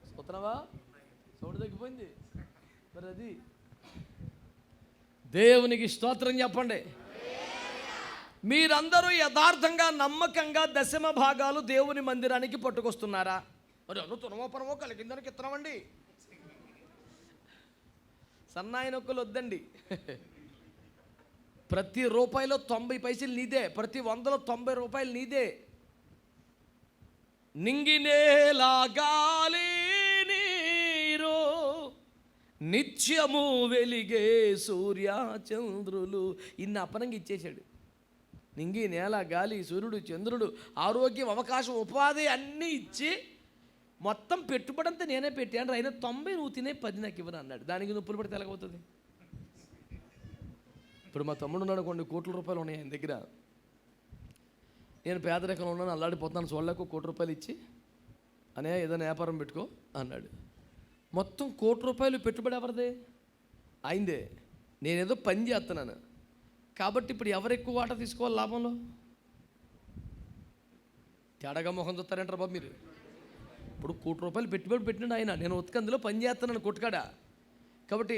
స్తోత్రవా? సౌండ్ తగ్గిపోయింది మరి. అది దేవునికి స్తోత్రం చెప్పండి. మీరందరూ యథార్థంగా నమ్మకంగా దశమ భాగాలు దేవుని మందిరానికి పట్టుకొస్తున్నారా? మరి అను తునమోపరమో కలిగిందానికి ఇస్తున్నామండి. సన్నాయి నొక్కులు వద్దండి. ప్రతి రూపాయిలో 90 పైసలు నీదే, ప్రతి 100లో 90 రూపాయలు నీదే. నింగినేలా గాలి నీరు నిత్యము వెలిగే సూర్య చంద్రులు, ఇన్ని అపనంగా ఇచ్చేశాడు. నింగి, నేల, గాలి, సూర్యుడు, చంద్రుడు, ఆరోగ్యం, అవకాశం, ఉపాధి అన్నీ ఇచ్చి మొత్తం పెట్టుబడి అంతా నేనే పెట్టాను. అయినా 90 నువ్వు తినే 10 నాకు ఇవ్వను అన్నాడు. దానికి నొప్పులు పడితే ఎలాగవుతుంది? ఇప్పుడు మా తమ్ముడు ఉన్నాడు, కొన్ని కోట్ల రూపాయలు ఉన్నాయి ఆయన దగ్గర. నేను పేదరికంలో ఉన్నాను, అల్లాడిపోతున్నాను, చూడలేక ₹1,00,00,000 ఇచ్చి, అనే ఏదైనా వ్యాపారం పెట్టుకో అన్నాడు. మొత్తం ₹1,00,00,000 పెట్టుబడి ఎవరిదే? అయిందే. నేనేదో పని చేస్తున్నాను కాబట్టి ఇప్పుడు ఎవరు ఎక్కువ వాటా తీసుకోవాలి లాభంలో? తేడాగా మొహం చూస్తారంటారు బాబు మీరు. ఇప్పుడు ₹1,00,00,000 పెట్టుబడి పెట్టినాడు ఆయన, నేను ఉతికి అందులో పని చేస్తున్నాను కొట్టుకాడ. కాబట్టి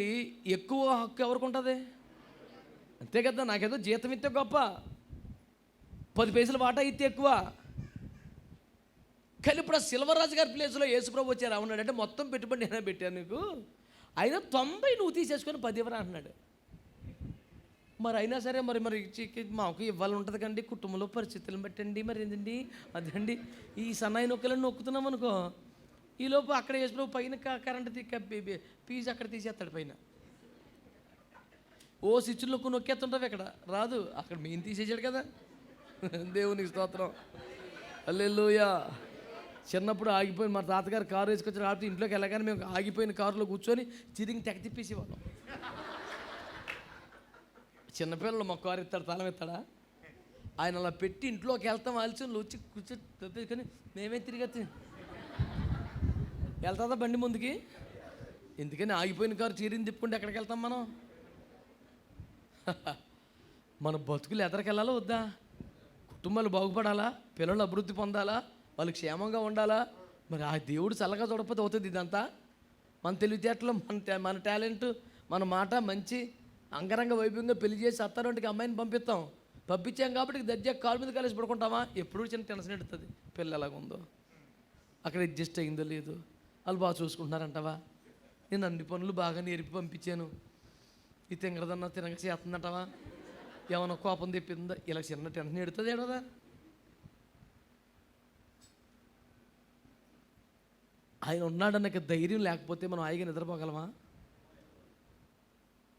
ఎక్కువ హక్కు ఎవరికి ఉంటుంది? అంతే కదా. నాకేదో జీతం ఇస్తే గొప్ప, 10 పైసలు వాటా ఇస్తే ఎక్కువ. కానీ ఇప్పుడు ఆ సిల్వరాజు గారి ప్లేస్లో యేసుప్రభు వచ్చారు. అవునాడు అంటే మొత్తం పెట్టుబడి నేనే పెట్టాను నీకు, అయినా 90 నువ్వు తీసేసుకొని 10 ఇవ్వరా అంటున్నాడు. మరి అయినా సరే మరి మాకు ఇవ్వాలి ఉంటుంది కండి, కుటుంబంలో పరిస్థితులను బట్టండి, మరి ఏంటండి అదండి ఈ సన్నాయి నొక్కలను నొక్కుతున్నాం అనుకో, ఈలోపు అక్కడ యేసుప్రభు పైన కరెంట్ ఫీజు అక్కడ తీసేస్తాడు పైన. ఓ స్విచ్లో నొక్కేస్తుంటావు, ఇక్కడ రాదు, అక్కడ మెయిన్ తీసేసాడు కదా. దేవునికి స్తోత్రం, హల్లెలూయా. చిన్నప్పుడు ఆగిపోయిన మా తాతగారు కారు వేసుకొచ్చి రాత్రి ఇంట్లోకి వెళ్ళగానే మేము ఆగిపోయిన కారులో కూర్చొని తిరిగి తెగ తిప్పేసేవాళ్ళం. చిన్నపిల్లలు మా కారు ఎత్తాడు, తాళం ఎత్తాడా? ఆయన అలా పెట్టి ఇంట్లోకి వెళ్తాం, ఆలోచనలు వచ్చి కూర్చొని మేమే తిరిగి వెళ్తుందా బండి ముందుకి? ఎందుకని ఆగిపోయిన కారు చీరిని తిప్పుకుంటే ఎక్కడికి వెళ్తాం మనం? మన బతుకులు ఎదరికి వెళ్ళాలో వద్దా? కుటుంబాలు బాగుపడాలా, పిల్లలు అభివృద్ధి పొందాలా, వాళ్ళు క్షేమంగా ఉండాలా. మరి ఆ దేవుడు చల్లగా చూడకపోతే అవుతుంది ఇదంతా? మన తెలివితేటలు, మన టాలెంట్, మన మాట మంచి అంగరంగ వైభవంగా పెళ్లి చేసి అత్తారింటికి అమ్మాయిని పంపించాం కాబట్టి దర్జా కాలు మీద కలిసి పడుకుంటామా? ఎప్పుడూ చిన్న టెన్షన్ ఎడుతుంది, పిల్ల ఎలాగుందో, అక్కడ అడ్జస్ట్ అయిందో లేదు, వాళ్ళు బాగా చూసుకుంటున్నారంటావా? నేను అన్ని పనులు బాగా నేర్పి పంపించాను, ఈ తింగరదన్నా తినక చేస్తుందంటావా? ఏమైనా కోపం తెప్పిందా? ఇలా చిన్న టెన్షన్ ఎడుతుంది ఏడదా? ఆయన ఉన్నాడన్న ధైర్యం లేకపోతే మనం హాయిగా నిద్రపోగలమా?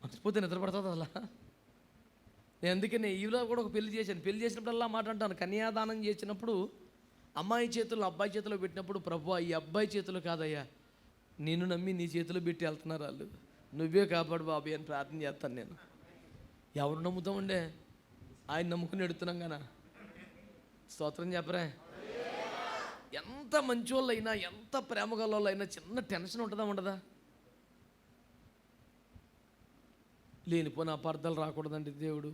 మర్చిపోతే నిద్రపడుతుంది అలా. నేను అందుకనే ఈలో కూడా ఒక పెళ్లి చేశాను. పెళ్లి చేసినప్పుడల్లా మాట అంటాను, కన్యాదానం చేసినప్పుడు అమ్మాయి చేతుల్లో అబ్బాయి చేతిలో పెట్టినప్పుడు, ప్రభువా ఈ అబ్బాయి చేతులు కాదయ్యా, నిన్ను నమ్మి నీ చేతిలో పెట్టి వెళ్తున్నారు వాళ్ళు, నువ్వే కాపాడు బాబు అని ప్రార్థన చేస్తాను నేను. ఎవరు నమ్ముతామండే? ఆయన నమ్ముకుని ఎడుతున్నాం కదా. స్తోత్రం చెప్పరే. ఎంత మంచి వాళ్ళైనా, ఎంత ప్రేమ గల వాళ్ళైనా చిన్న టెన్షన్ ఉంటుందా ఉండదా? లేనిపోయిన అపార్థాలు రాకూడదండి దేవుడు.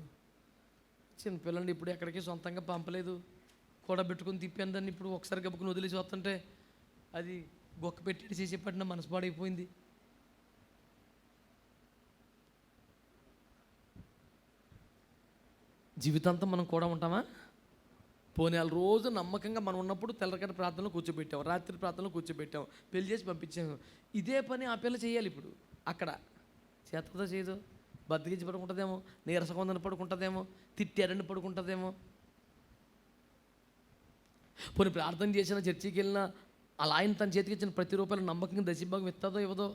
చిన్నపిల్లండి ఇప్పుడు ఎక్కడికి సొంతంగా పంపలేదు, కూడబెట్టుకుని తిప్పాను దాన్ని. ఇప్పుడు ఒకసారి గబ్బుకుని వదిలేసి వస్తుంటే అది గొక్క పెట్టి చేసి పట్టిన మనసు పాడైపోయింది. జీవితాంతం మనం కూడా ఉంటామా? పోనీ వాళ్ళు రోజు నమ్మకంగా మనం ఉన్నప్పుడు తెల్లకడ ప్రార్థనలో కూర్చోబెట్టాం, రాత్రి ప్రార్థనలో కూర్చోబెట్టాం, పెళ్లి చేసి పంపించాము. ఇదే పని ఆ పిల్ల చేయాలి ఇప్పుడు. అక్కడ చేతతో చేయదు, బద్దకించి పడుకుంటుందేమో, నీరసకొందని పడుకుంటుందేమో, తిట్టారని పడుకుంటుందేమో. పోనీ ప్రార్థన చేసిన, చర్చికి వెళ్ళినా అలా ఆయన తన చేతికి ఇచ్చిన ప్రతి రూపాయలు నమ్మకంగా దశభాగం ఇస్తుందో ఇవ్వదో?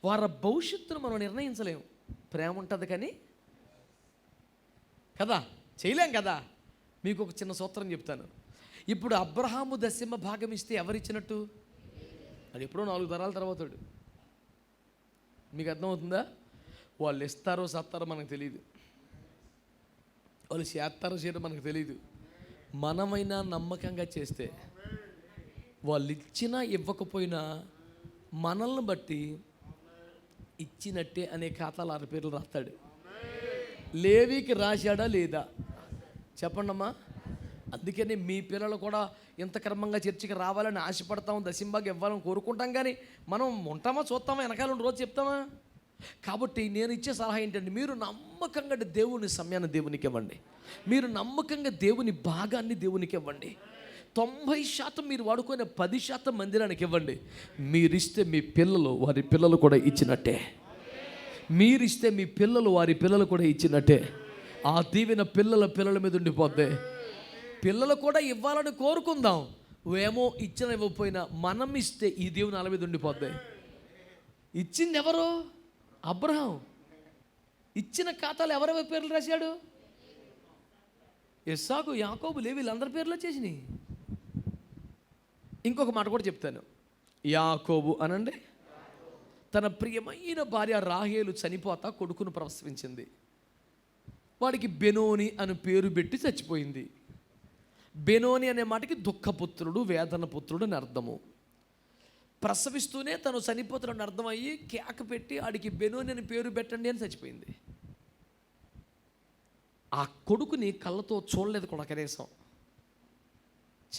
వారి భవిష్యత్తును మనం నిర్ణయించలేము. ప్రేమ ఉంటుంది కానీ కదా, చేయలేం కదా. మీకు ఒక చిన్న సూత్రం చెప్తాను. ఇప్పుడు అబ్రహాము దశమ భాగం ఇస్తే ఎవరిచ్చినట్టు? అది ఎప్పుడో 4 తరాల తర్వాతాడు. మీకు అర్థమవుతుందా? వాళ్ళు ఇస్తారో సత్తారో మనకు తెలియదు, వాళ్ళు చేస్తారో చేయడం మనకు తెలియదు. మనమైనా నమ్మకంగా చేస్తే, వాళ్ళు ఇచ్చినా ఇవ్వకపోయినా మనల్ని బట్టి ఇచ్చినట్టే అనే ఖాతాలు 6 పేర్లు రాస్తాడు. లేవీకి రాశాడా లేదా చెప్పండి అమ్మా. అందుకని మీ పిల్లలు కూడా ఇంత క్రమంగా చర్చికి రావాలని ఆశపడతాం, దశంబాగా ఇవ్వాలని కోరుకుంటాం. కానీ మనం ఉంటామా, చూస్తామా, వెనకాల రోజు చెప్తామా? కాబట్టి నేను ఇచ్చే సలహా ఏంటంటే, మీరు నమ్మకంగా దేవుని సమయాన్ని దేవునికి ఇవ్వండి, మీరు నమ్మకంగా దేవుని భాగాన్ని దేవునికి ఇవ్వండి. 90% మీరు వాడుకునే 10% మందిరానికి ఇవ్వండి. మీరిస్తే మీ పిల్లలు వారి పిల్లలు కూడా ఇచ్చినట్టే. మీరిస్తే మీ పిల్లలు వారి పిల్లలు కూడా ఇచ్చినట్టే. ఆ దీవెన పిల్లల మీద ఉండిపోద్ది. పిల్లలు కూడా ఇవ్వాలని కోరుకుందాం. ఏమో ఇచ్చిన ఇవ్వకపోయినా మనం ఇస్తే ఈ దీవెన వాళ్ళ మీద ఉండిపోద్ది. ఇచ్చింది ఎవరు? అబ్రహాం. ఇచ్చిన ఖాతాలు ఎవరెవరి పేర్లు రాశాడు? ఇస్సాకు, యాకోబు, లేవి, వీళ్ళందరి పేర్లు వచ్చేసినాయి. ఇంకొక మాట కూడా చెప్తాను. యాకోబు అనండి, తన ప్రియమైన భార్య రాహేలు చనిపోతా కొడుకును ప్రసవించింది. వాడికి బెనోని అని పేరు పెట్టి చచ్చిపోయింది. బెనోని అనే మాటకి దుఃఖపుత్రుడు, వేదన పుత్రుడు అని అర్థము. ప్రసవిస్తూనే తను చనిపోతున్నాడని అర్థమయ్యి కేక పెట్టి ఆడికి బెనోని అని పేరు పెట్టండి అని చచ్చిపోయింది. ఆ కొడుకుని కళ్ళతో చూడలేదు కూడా కనీసం.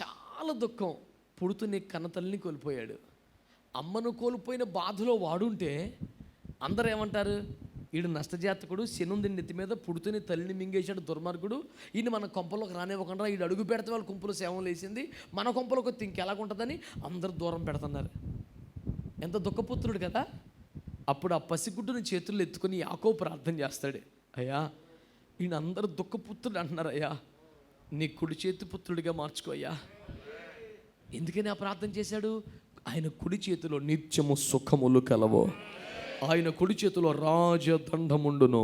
చాలా దుఃఖం. పుడుతున్న కన్నతల్లిని కోల్పోయాడు. అమ్మను కోల్పోయిన బాధలో వాడుంటే అందరూ ఏమంటారు? ఈడు నష్టజాతకుడు, శనుంది నెత్తి మీద పుడుతుని తల్లిని మింగేశాడు, దుర్మార్గుడు, ఈయన మన కొంపలోకి రానివ్వకుండా ఈడు అడుగు పెడితే వాళ్ళ కొంపలో సేవలు వేసింది, మన కొంపలోకి వస్తే ఇంకెలాగుంటుందని అందరూ దూరం పెడుతున్నారు. ఎంత దుఃఖపుత్రుడు కదా. అప్పుడు ఆ పసిగుడ్డుని చేతుల్లో ఎత్తుకొని యాకోబు ప్రార్థన చేస్తాడు. అయ్యా, ఈయన అందరూ దుఃఖపుత్రుడు అంటున్నారు, అయ్యా నీ కుడి చేతి పుత్రుడిగా మార్చుకో అయ్యా. ఎందుకని ఆ ప్రార్థన చేశాడు? ఆయన కుడి చేతిలో నిత్యము సుఖములు కలవు, ఆయన కుడి చేతిలో రాజదండముండును.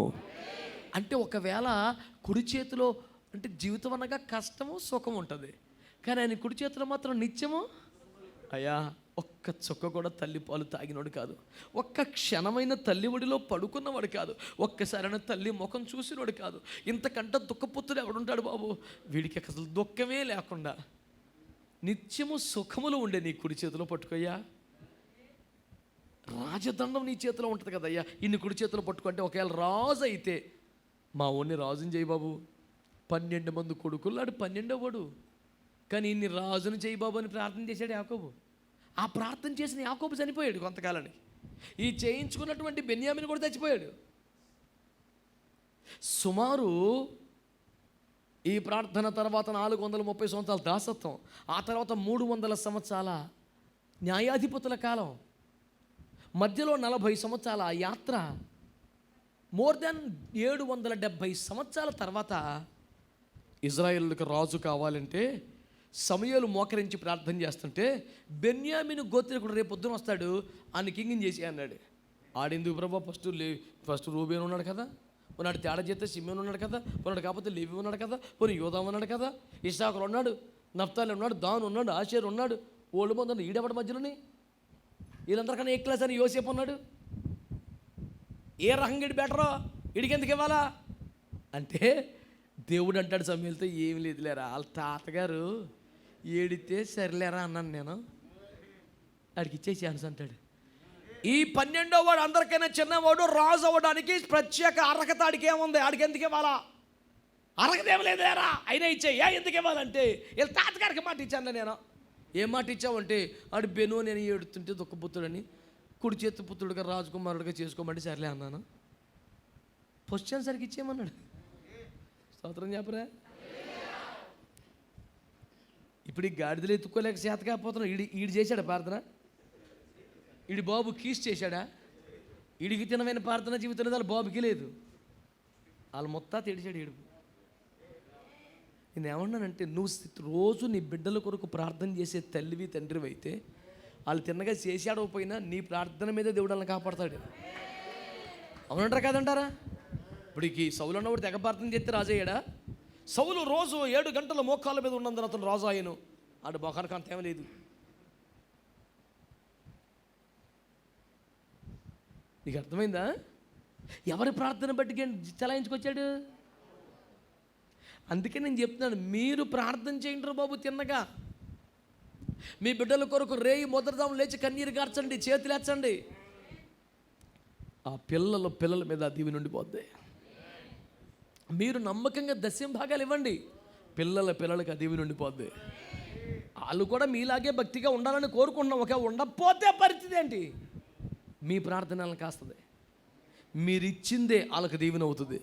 అంటే ఒకవేళ కుడి చేతిలో అంటే జీవితం అనగా కష్టము సుఖం ఉంటుంది, కానీ ఆయన కుడి చేతిలో మాత్రం నిత్యము. అయ్యా, ఒక్క చుక్క కూడా తల్లి పాలు తాగినోడు కాదు, ఒక్క క్షణమైన తల్లి ఒడిలో పడుకున్నవాడు కాదు, ఒక్కసారైనా తల్లి ముఖం చూసినోడు కాదు. ఇంతకంటే దుఃఖపుత్రుడు ఎవడుంటాడు బాబు? వీడికి అసలు దుఃఖమే లేకుండా నిత్యము సుఖములు ఉండే నీ కుడి చేతిలో పట్టుకోయ్యా. రాజదండం నీ చేతిలో ఉంటుంది కదయ్యా, ఇన్ని కుడి చేతిలో పట్టుకుంటే ఒకవేళ రాజు అయితే మా ఊరిని రాజుని చేయి బాబు, 12 మంది కొడుకులు, ఆడు 12వ వాడు. కానీ ఇన్ని రాజును చేయి బాబు అని ప్రార్థన చేశాడు యాకోబు. ఆ ప్రార్థన చేసిన యాకోబు చనిపోయాడు కొంతకాలానికి. ఈ చేయించుకున్నటువంటి బెన్యామిని కూడా చచ్చిపోయాడు. సుమారు ఈ ప్రార్థన తర్వాత 430 సంవత్సరాల దాసత్వం, ఆ తర్వాత 300 సంవత్సరాల న్యాయాధిపతుల కాలం, మధ్యలో 40 సంవత్సరాల యాత్ర, మోర్ దెన్ 770 సంవత్సరాల తర్వాత ఇజ్రాయేలుకి రాజు కావాలంటే సమూయేలు మోకరించి ప్రార్థన చేస్తుంటే బెన్యామీను గోత్రికుడు రేపు పొద్దున వస్తాడు, ఆయన కింగిని చేసి అన్నాడు. ఆడెందుకు ప్రభా, ఫస్ట్ రూబేన్ ఉన్నాడు కదా, ఉన్నాడు తేడా చేస్తే సిమ్యోన్ ఉన్నాడు కదా, ఉన్నాడు కాకపోతే లేవి ఉన్నాడు కదా, పోనీ యోధా ఉన్నాడు కదా, ఇస్సాకులు ఉన్నాడు, నఫ్తాలి ఉన్నాడు, దాను ఉన్నాడు, ఆషేర్ ఉన్నాడు, ఓల్డ్ మంది ఉన్నాడు, ఈడెవడి మధ్యలోని వీళ్ళందరికన్నా ఏ క్లాస్ అని యోసేపు ఉన్నాడు. ఏ రకంగా ఇడి బెటరో ఇడికి ఎందుకు ఇవ్వాలా అంటే దేవుడు అంటాడు సమయంతో ఏమి లేదులేరా, వాళ్ళ తాతగారు ఏడితే సరిలేరా అన్నాను నేను, ఆడికి ఇచ్చే ఛాన్స్ అంటాడు. ఈ 12వ వాడు అందరికైనా చిన్నవాడు, రాజు అవ్వడానికి ప్రత్యేక అర్హత ఆడికి ఏముంది, ఆడికి ఎందుకు ఇవ్వాలా, అర్హత ఏమి లేదులేరా, అయినా ఇచ్చే. ఎందుకు ఇవ్వాలంటే వీళ్ళ తాతగారికి మాట ఇచ్చాను నేను. ఏం మాట ఇచ్చావంటే ఆడు బెను నేను ఏడుతుంటే దుఃఖపుత్రుడని కుడి చేతి పుత్రుడిగా రాజకుమారుడిగా చేసుకోమంటే సర్లే అన్నాను. ఫస్ట్ ఛాన్స్ సరికి ఇచ్చేయమన్నాడు. స్తోత్రం చెప్పరా. ఇప్పుడు ఈ గాడిదలు ఎత్తుకోలేక చేత కాకపోతున్నాడు. ఈడు చేశాడా ప్రార్థన? ఈడి బాబు కీస్ చేశాడా? ఈడికి తినమైన ప్రార్థన జీవితం లేదు, వాళ్ళ బాబుకి లేదు, వాళ్ళు మొత్తం తెడిచాడు ఈడు. నేను ఏమన్నానంటే నువ్వు రోజు నీ బిడ్డల కొరకు ప్రార్థన చేసే తల్లివి తండ్రివి అయితే వాళ్ళు తిన్నగా చేశాడో పోయినా నీ ప్రార్థన మీద దేవుడు వాళ్ళని కాపాడతాడు. అవునంటారా కాదంటారా? ఇప్పుడు ఈ సౌలు అన్నవాడు తెగ ప్రార్థన చేస్తే రాజయ్యాడా? సౌలు రోజు 7 గంటల మోకాళ్ళ మీద ఉన్నందున అతను రాజు అయ్యను. ఆడు మొఖానికి అంత ఏమీ లేదు. నీకు అర్థమైందా? ఎవరి ప్రార్థన బట్టి చలాయించుకొచ్చాడు. అందుకే నేను చెప్తున్నాను, మీరు ప్రార్థన చేయండి బాబు తిన్నగా. మీ బిడ్డల కొరకు రేయి మొదటిదాము లేచి కన్నీరు కార్చండి, చేతులు ఎచ్చండి. ఆ పిల్లల మీద దీవి నుండి పోద్ది. మీరు నమ్మకంగా దశంభాగాలు ఇవ్వండి, పిల్లలకి దీవి నుండి పోద్ది. వాళ్ళు కూడా మీలాగే భక్తిగా ఉండాలని కోరుకుంటున్నాం. ఒక ఉండకపోతే పరిస్థితి ఏంటి? మీ ప్రార్థనలను కాస్తుంది. మీరు ఇచ్చిందే వాళ్ళకి దీవెన అవుతుంది.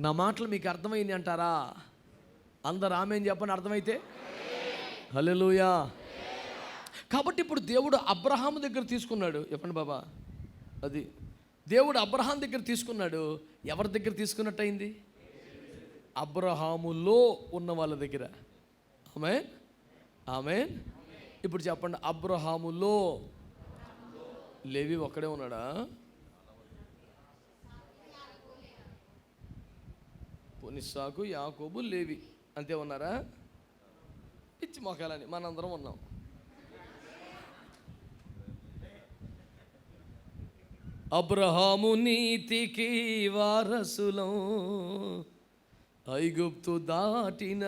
నా మాటలు మీకు అర్థమైంది అంటారా? అందరు ఆమేన్ చెప్పండి అర్థమైతే. హల్లెలూయా. కాబట్టి ఇప్పుడు దేవుడు అబ్రహాము దగ్గర తీసుకున్నాడు. చెప్పండి బాబా, అది దేవుడు అబ్రహాం దగ్గర తీసుకున్నాడు. ఎవరి దగ్గర తీసుకున్నట్టు అయింది? అబ్రహాములో ఉన్న వాళ్ళ దగ్గర. ఆమేన్ ఆమేన్. ఇప్పుడు చెప్పండి, అబ్రహాములో లేవి ఒక్కడే ఉన్నాడా? ఇస్సాకు, యాకోబు, లేవి అంతే ఉన్నారా? పిచ్చి మొఖాలని మనందరం ఉన్నాం. అబ్రహాము నీతికి వారసులం, ఐగుప్తు దాటిన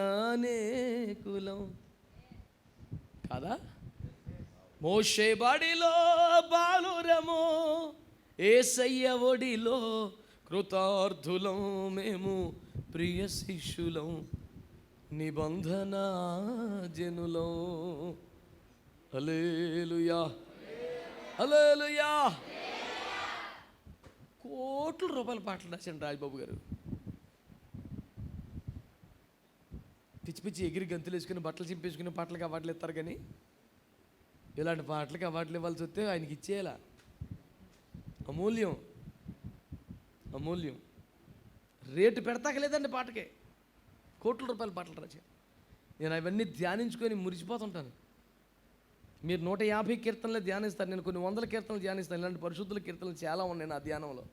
కులం కాదా? మోషే బడిలో బాలురము, యేసయ్య ఒడిలో కృతార్థులం మేము, ప్రియ శిష్యులం నిబంధన జనులం. హల్లెలూయా హల్లెలూయా. కోట్ల రూపాయల పాటలు రాశాడు రాజబాబు గారు. పిచ్చి పిచ్చి ఎగిరి గంతులు వేసుకుని బట్టలు చింపేసుకుని పాటలకు అవార్డులు ఇస్తారు. కానీ ఇలాంటి పాటలకి అవార్డులు ఇవ్వాల్సి వస్తే ఆయనకి ఇచ్చేయాలా? అమూల్యం అమూల్యం. రేటు పెడతాక లేదండి పాటకే. కోట్ల రూపాయల పాటలు రాశాడు. నేను అవన్నీ ధ్యానించుకొని మురిసిపోతుంటాను. మీరు 150 కీర్తనలు ధ్యానిస్తారు, నేను కొన్ని 100 కీర్తనలు ధ్యానిస్తాను. ఇలాంటి పరిశుద్ధుల కీర్తనలు చాలా ఉన్నాయి నా ధ్యానంలో.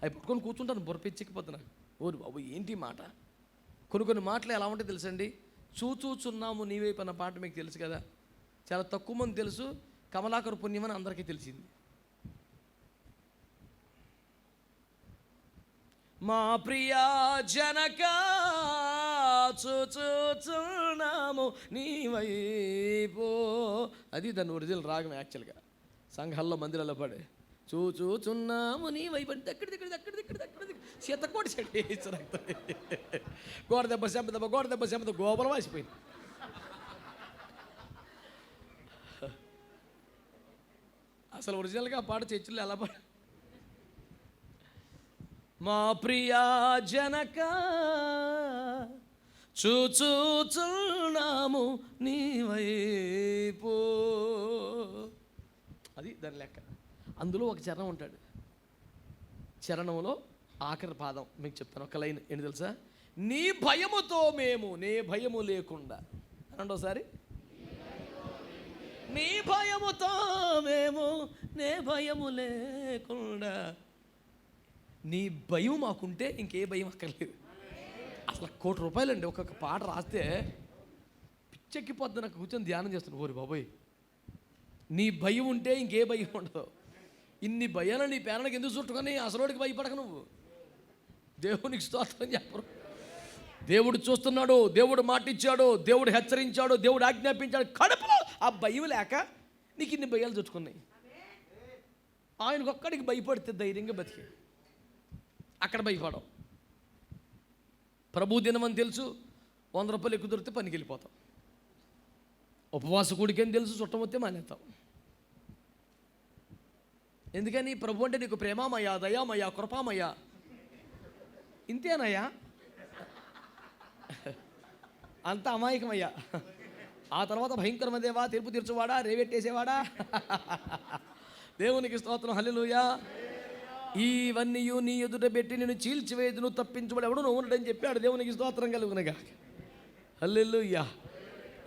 అవి పట్టుకొని కూర్చుంటాను, బొరపెచ్చిక్కిపోతున్నా. ఓరు బాబు ఏంటి మాట. కొన్ని మాటలు ఎలా ఉంటాయి తెలుసండి. చూచుచున్నాము నీ వైపు అన్న పాట మీకు తెలుసు కదా. చాలా తక్కువ మంది తెలుసు. కమలాకర పుణ్యం అని అందరికీ తెలిసింది. మా ప్రియా జనక చూచుచున్నాము నీ వైపు, అది దాని ఒరిజినల్ రాగం. యాక్చువల్గా సంఘాల్లో మందిరాల్లో పాడే చూచుచున్నాము నీ వైపు అంటే దగ్గర సీతకోటి చెడు గోడ దెబ్బ శబ్ద గోబలం వాసిపోయింది. అసలు ఒరిజినల్గా ఆ పాట చర్చిలో ఎలా పాడు? మా ప్రియా జనక చూచుచున్నాము నీ వైపు, అది దాని లెక్క. అందులో ఒక చరణం ఉంటాడు. చరణంలో ఆఖరి పాదం మీకు చెప్తాను, ఒక లైన్ ఏంటి తెలుసా? నీ భయముతో మేము, నే భయము లేకుండా అనండి ఒకసారి. నీ భయముతో మేము, నే భయము లేకుండా. నీ భయం మాకుంటే ఇంకే భయం అక్కర్లేదు. అసలు ₹1,00,00,000 అండి ఒక్కొక్క పాట రాస్తే పిచ్చెక్కిపోద్ది. నాకు కూర్చొని ధ్యానం చేస్తున్నాను, ఓరి బాబోయ్ నీ భయం ఉంటే ఇంకే భయం ఉండదు. ఇన్ని భయాలు నీ పేరణకి ఎందుకు చుట్టుకొని అసలోడికి భయపడక నువ్వు. దేవునికి స్తోత్రం చెప్పరు. దేవుడు చూస్తున్నాడు, దేవుడు మాట ఇచ్చాడు, దేవుడు హెచ్చరించాడు, దేవుడు ఆజ్ఞాపించాడు. కడుపులో ఆ భయం లేక నీకు ఇన్ని భయాలు చుట్టుకున్నాయి. ఆయనకు ఒక్కడికి భయపడితే ధైర్యంగా బతికే, అక్కడ భయపడవు. ప్రభు దినం అని తెలుసు, ₹100 ఎక్కువ దొరికితే పనికి వెళ్ళిపోతాం. ఉపవాస కూడికి అని తెలుసు, చుట్టం వస్తే మానేస్తాం. ఎందుకని? ప్రభు అంటే నీకు ప్రేమామయ్యా, దయామయ్యా, కృపామయ్యా, ఇంతేనయ్యా, అంత అమాయకమయ్యా. ఆ తర్వాత భయంకరమదేవా, తీర్పు తీర్చువాడా, రేవెట్టేసేవాడా. దేవునికి స్తోత్రం, హల్లెలూయా. ఇవన్నీ నీ ఎదుట పెట్టి నేను చీల్చివేదును, తప్పించబడి ఎవడు నువ్వు ఉండని చెప్పాడు. దేవునికి స్తోత్రం కలుగునగా, హల్లెలూయా.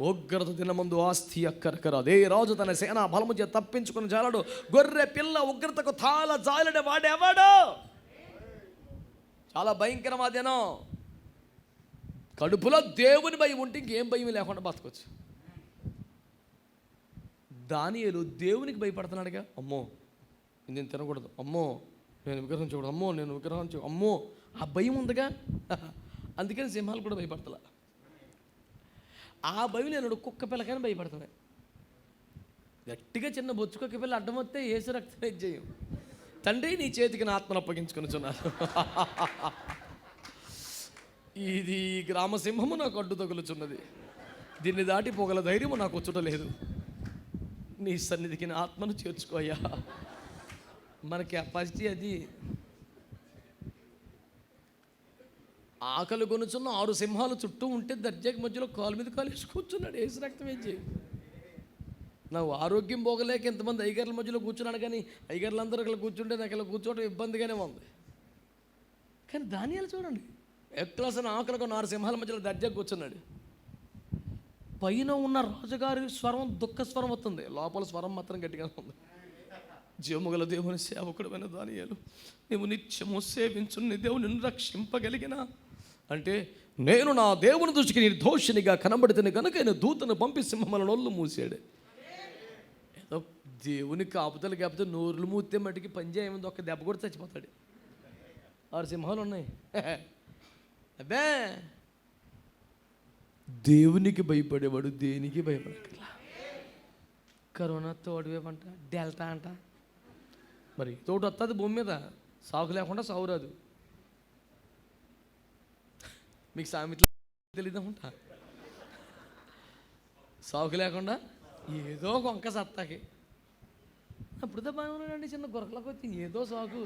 ఉగ్రత దినమందు ఆస్తి అక్కరకర అదే రాజు తన సేనా బలము చేత తప్పించుకుని జాలడు. గొర్రె పిల్ల ఉగ్రతకు తాళ జాలడే వాడెవడు? చాలా భయంకరమాదేనో. కడుపులో దేవుని భయం ఉంటే ఇంకేం భయం లేకుండా బతకొచ్చు. దానియేలు దేవునికి భయపడుతున్నాడుగా. అమ్మో నేను తినకూడదు, అమ్మో నేను విగ్రహం చూడదు, అమ్మో నేను విగ్రహం చూ, అమ్మో ఆ భయం ఉందిగా. అందుకని సింహాలు కూడా భయపడతలా. ఆ భయం నేను కుక్క పిల్లకని భయపడుతున్నాయి. గట్టిగా చిన్న బొచ్చు కుక్క పిల్ల అడ్డం వస్తే ఏసు రక్తం చేయం. తండ్రి నీ చేతికి నా ఆత్మను అప్పగించుకొనిచున్నాను. ఇది గ్రామసింహము నాకు అడ్డు తగులుచున్నది, దీన్ని దాటి పోగల ధైర్యము నాకు వచ్చుటలేదు. నీ సన్నిధికి నా ఆత్మను చేర్చుకోయ్యా. మన కెపాసిటీ అది. ఆకలి కొనుచున్న 6 సింహాలు చుట్టూ ఉంటే దర్జాకి మధ్యలో కాలు మీద కాలు వేసి కూర్చున్నాడు. ఏసు రక్తం ఏం చేయి. నాకు ఆరోగ్యం పోగలేక ఇంతమంది అయ్యగారుల మధ్యలో కూర్చున్నాడు, కానీ అయ్యగారులందరూ ఇక్కడ కూర్చుంటే నాకు ఇలా కూర్చోవడం ఇబ్బందిగానే ఉంది. కానీ దానియేలు చూడండి, ఎక్లాసన ఆకలిగా 4 సింహాల మధ్యలో దర్జాకి కూర్చున్నాడు. పైన ఉన్న రాజుగారి స్వరం దుఃఖ స్వరం వస్తుంది, లోపల స్వరం మాత్రం గట్టిగా ఉంది. జీవముగల దేవుని సేవకుడమైన దానియేలు, నీవు నిత్యము సేవించు నీ దేవుని రక్షింపగలిగిన అంటే, నేను నా దేవుని దృష్టికి నిర్దోషినిగా కనబడితేనే కనుక ఆయన దూతను పంపి సింహముల నోళ్ళు మూసాడు. ఏదో దేవుని కాపుతలు కాపుతే నోరులు మూస్తే మట్టికి పంజాయేముంది, ఒక్క దెబ్బ కూడా చచ్చిపోతాడు. 6 సింహాలు ఉన్నాయి. అబ్బే దేవునికి భయపడేవాడు దేనికి భయపడకలా. కరోనా తోడువేమంట, డెల్టా అంట, మరి తోడు వస్తుంది భూమి మీద. సాగు లేకుండా సాగు రాదు. మీకు సామెతలు తెలియదనుకుంటా. సాగు లేకుండా ఏదో వంక సత్తాకి. అప్పుడుతో బాగా ఉన్నాడండి, చిన్న గొరకలకు వచ్చి ఏదో సాగు.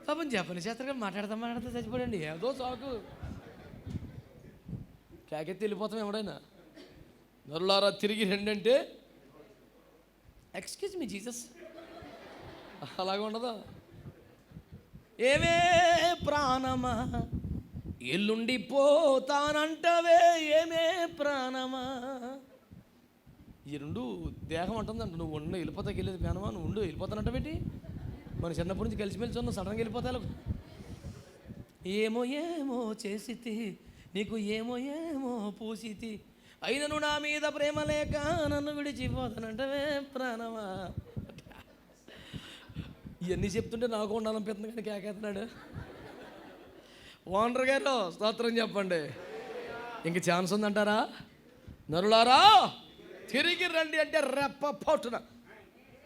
పాపం జపని చేస్తారు మాట్లాడతా చచ్చిపోడండి, ఏదో సాకు. కేకెత్తి వెళ్ళిపోతాం ఎవడైనా. నరులారా తిరిగి రండి అంటే, ఎక్స్క్యూజ్ మీ జీసస్, అలాగ ఉండదు. ఏమే ప్రాణమా ఎల్లుండిపోతానంటవే, ఏమే ప్రాణమా. ఈ 2 దేహం అంటుందంట, నువ్వు ఉండు వెళ్ళిపోతాకి వెళ్ళేది ప్రాణమా, నువ్వు ఉండు వెళ్ళిపోతానంటవేంటి. మన చిన్నప్పటి నుంచి కలిసిమెలిసి ఉన్న సడన్గా వెళ్ళిపోతాయి. ఏమో ఏమో చేసితి నీకు, ఏమో ఏమో పూసితి, అయినను నా మీద ప్రేమ లేక నన్ను విడిచిపోతానంటవే ప్రాణమా. ఇవన్నీ చెప్తుంటే నాకు ఉండాలనిపిస్తుంది, కానీ కేకేస్తున్నాడు. ఓనర్ గారు స్తోత్రం చెప్పండి. ఇంక ఛాన్స్ ఉందంటారా? నరులారా తిరిగి రండి అంటే రెప్ప పోటున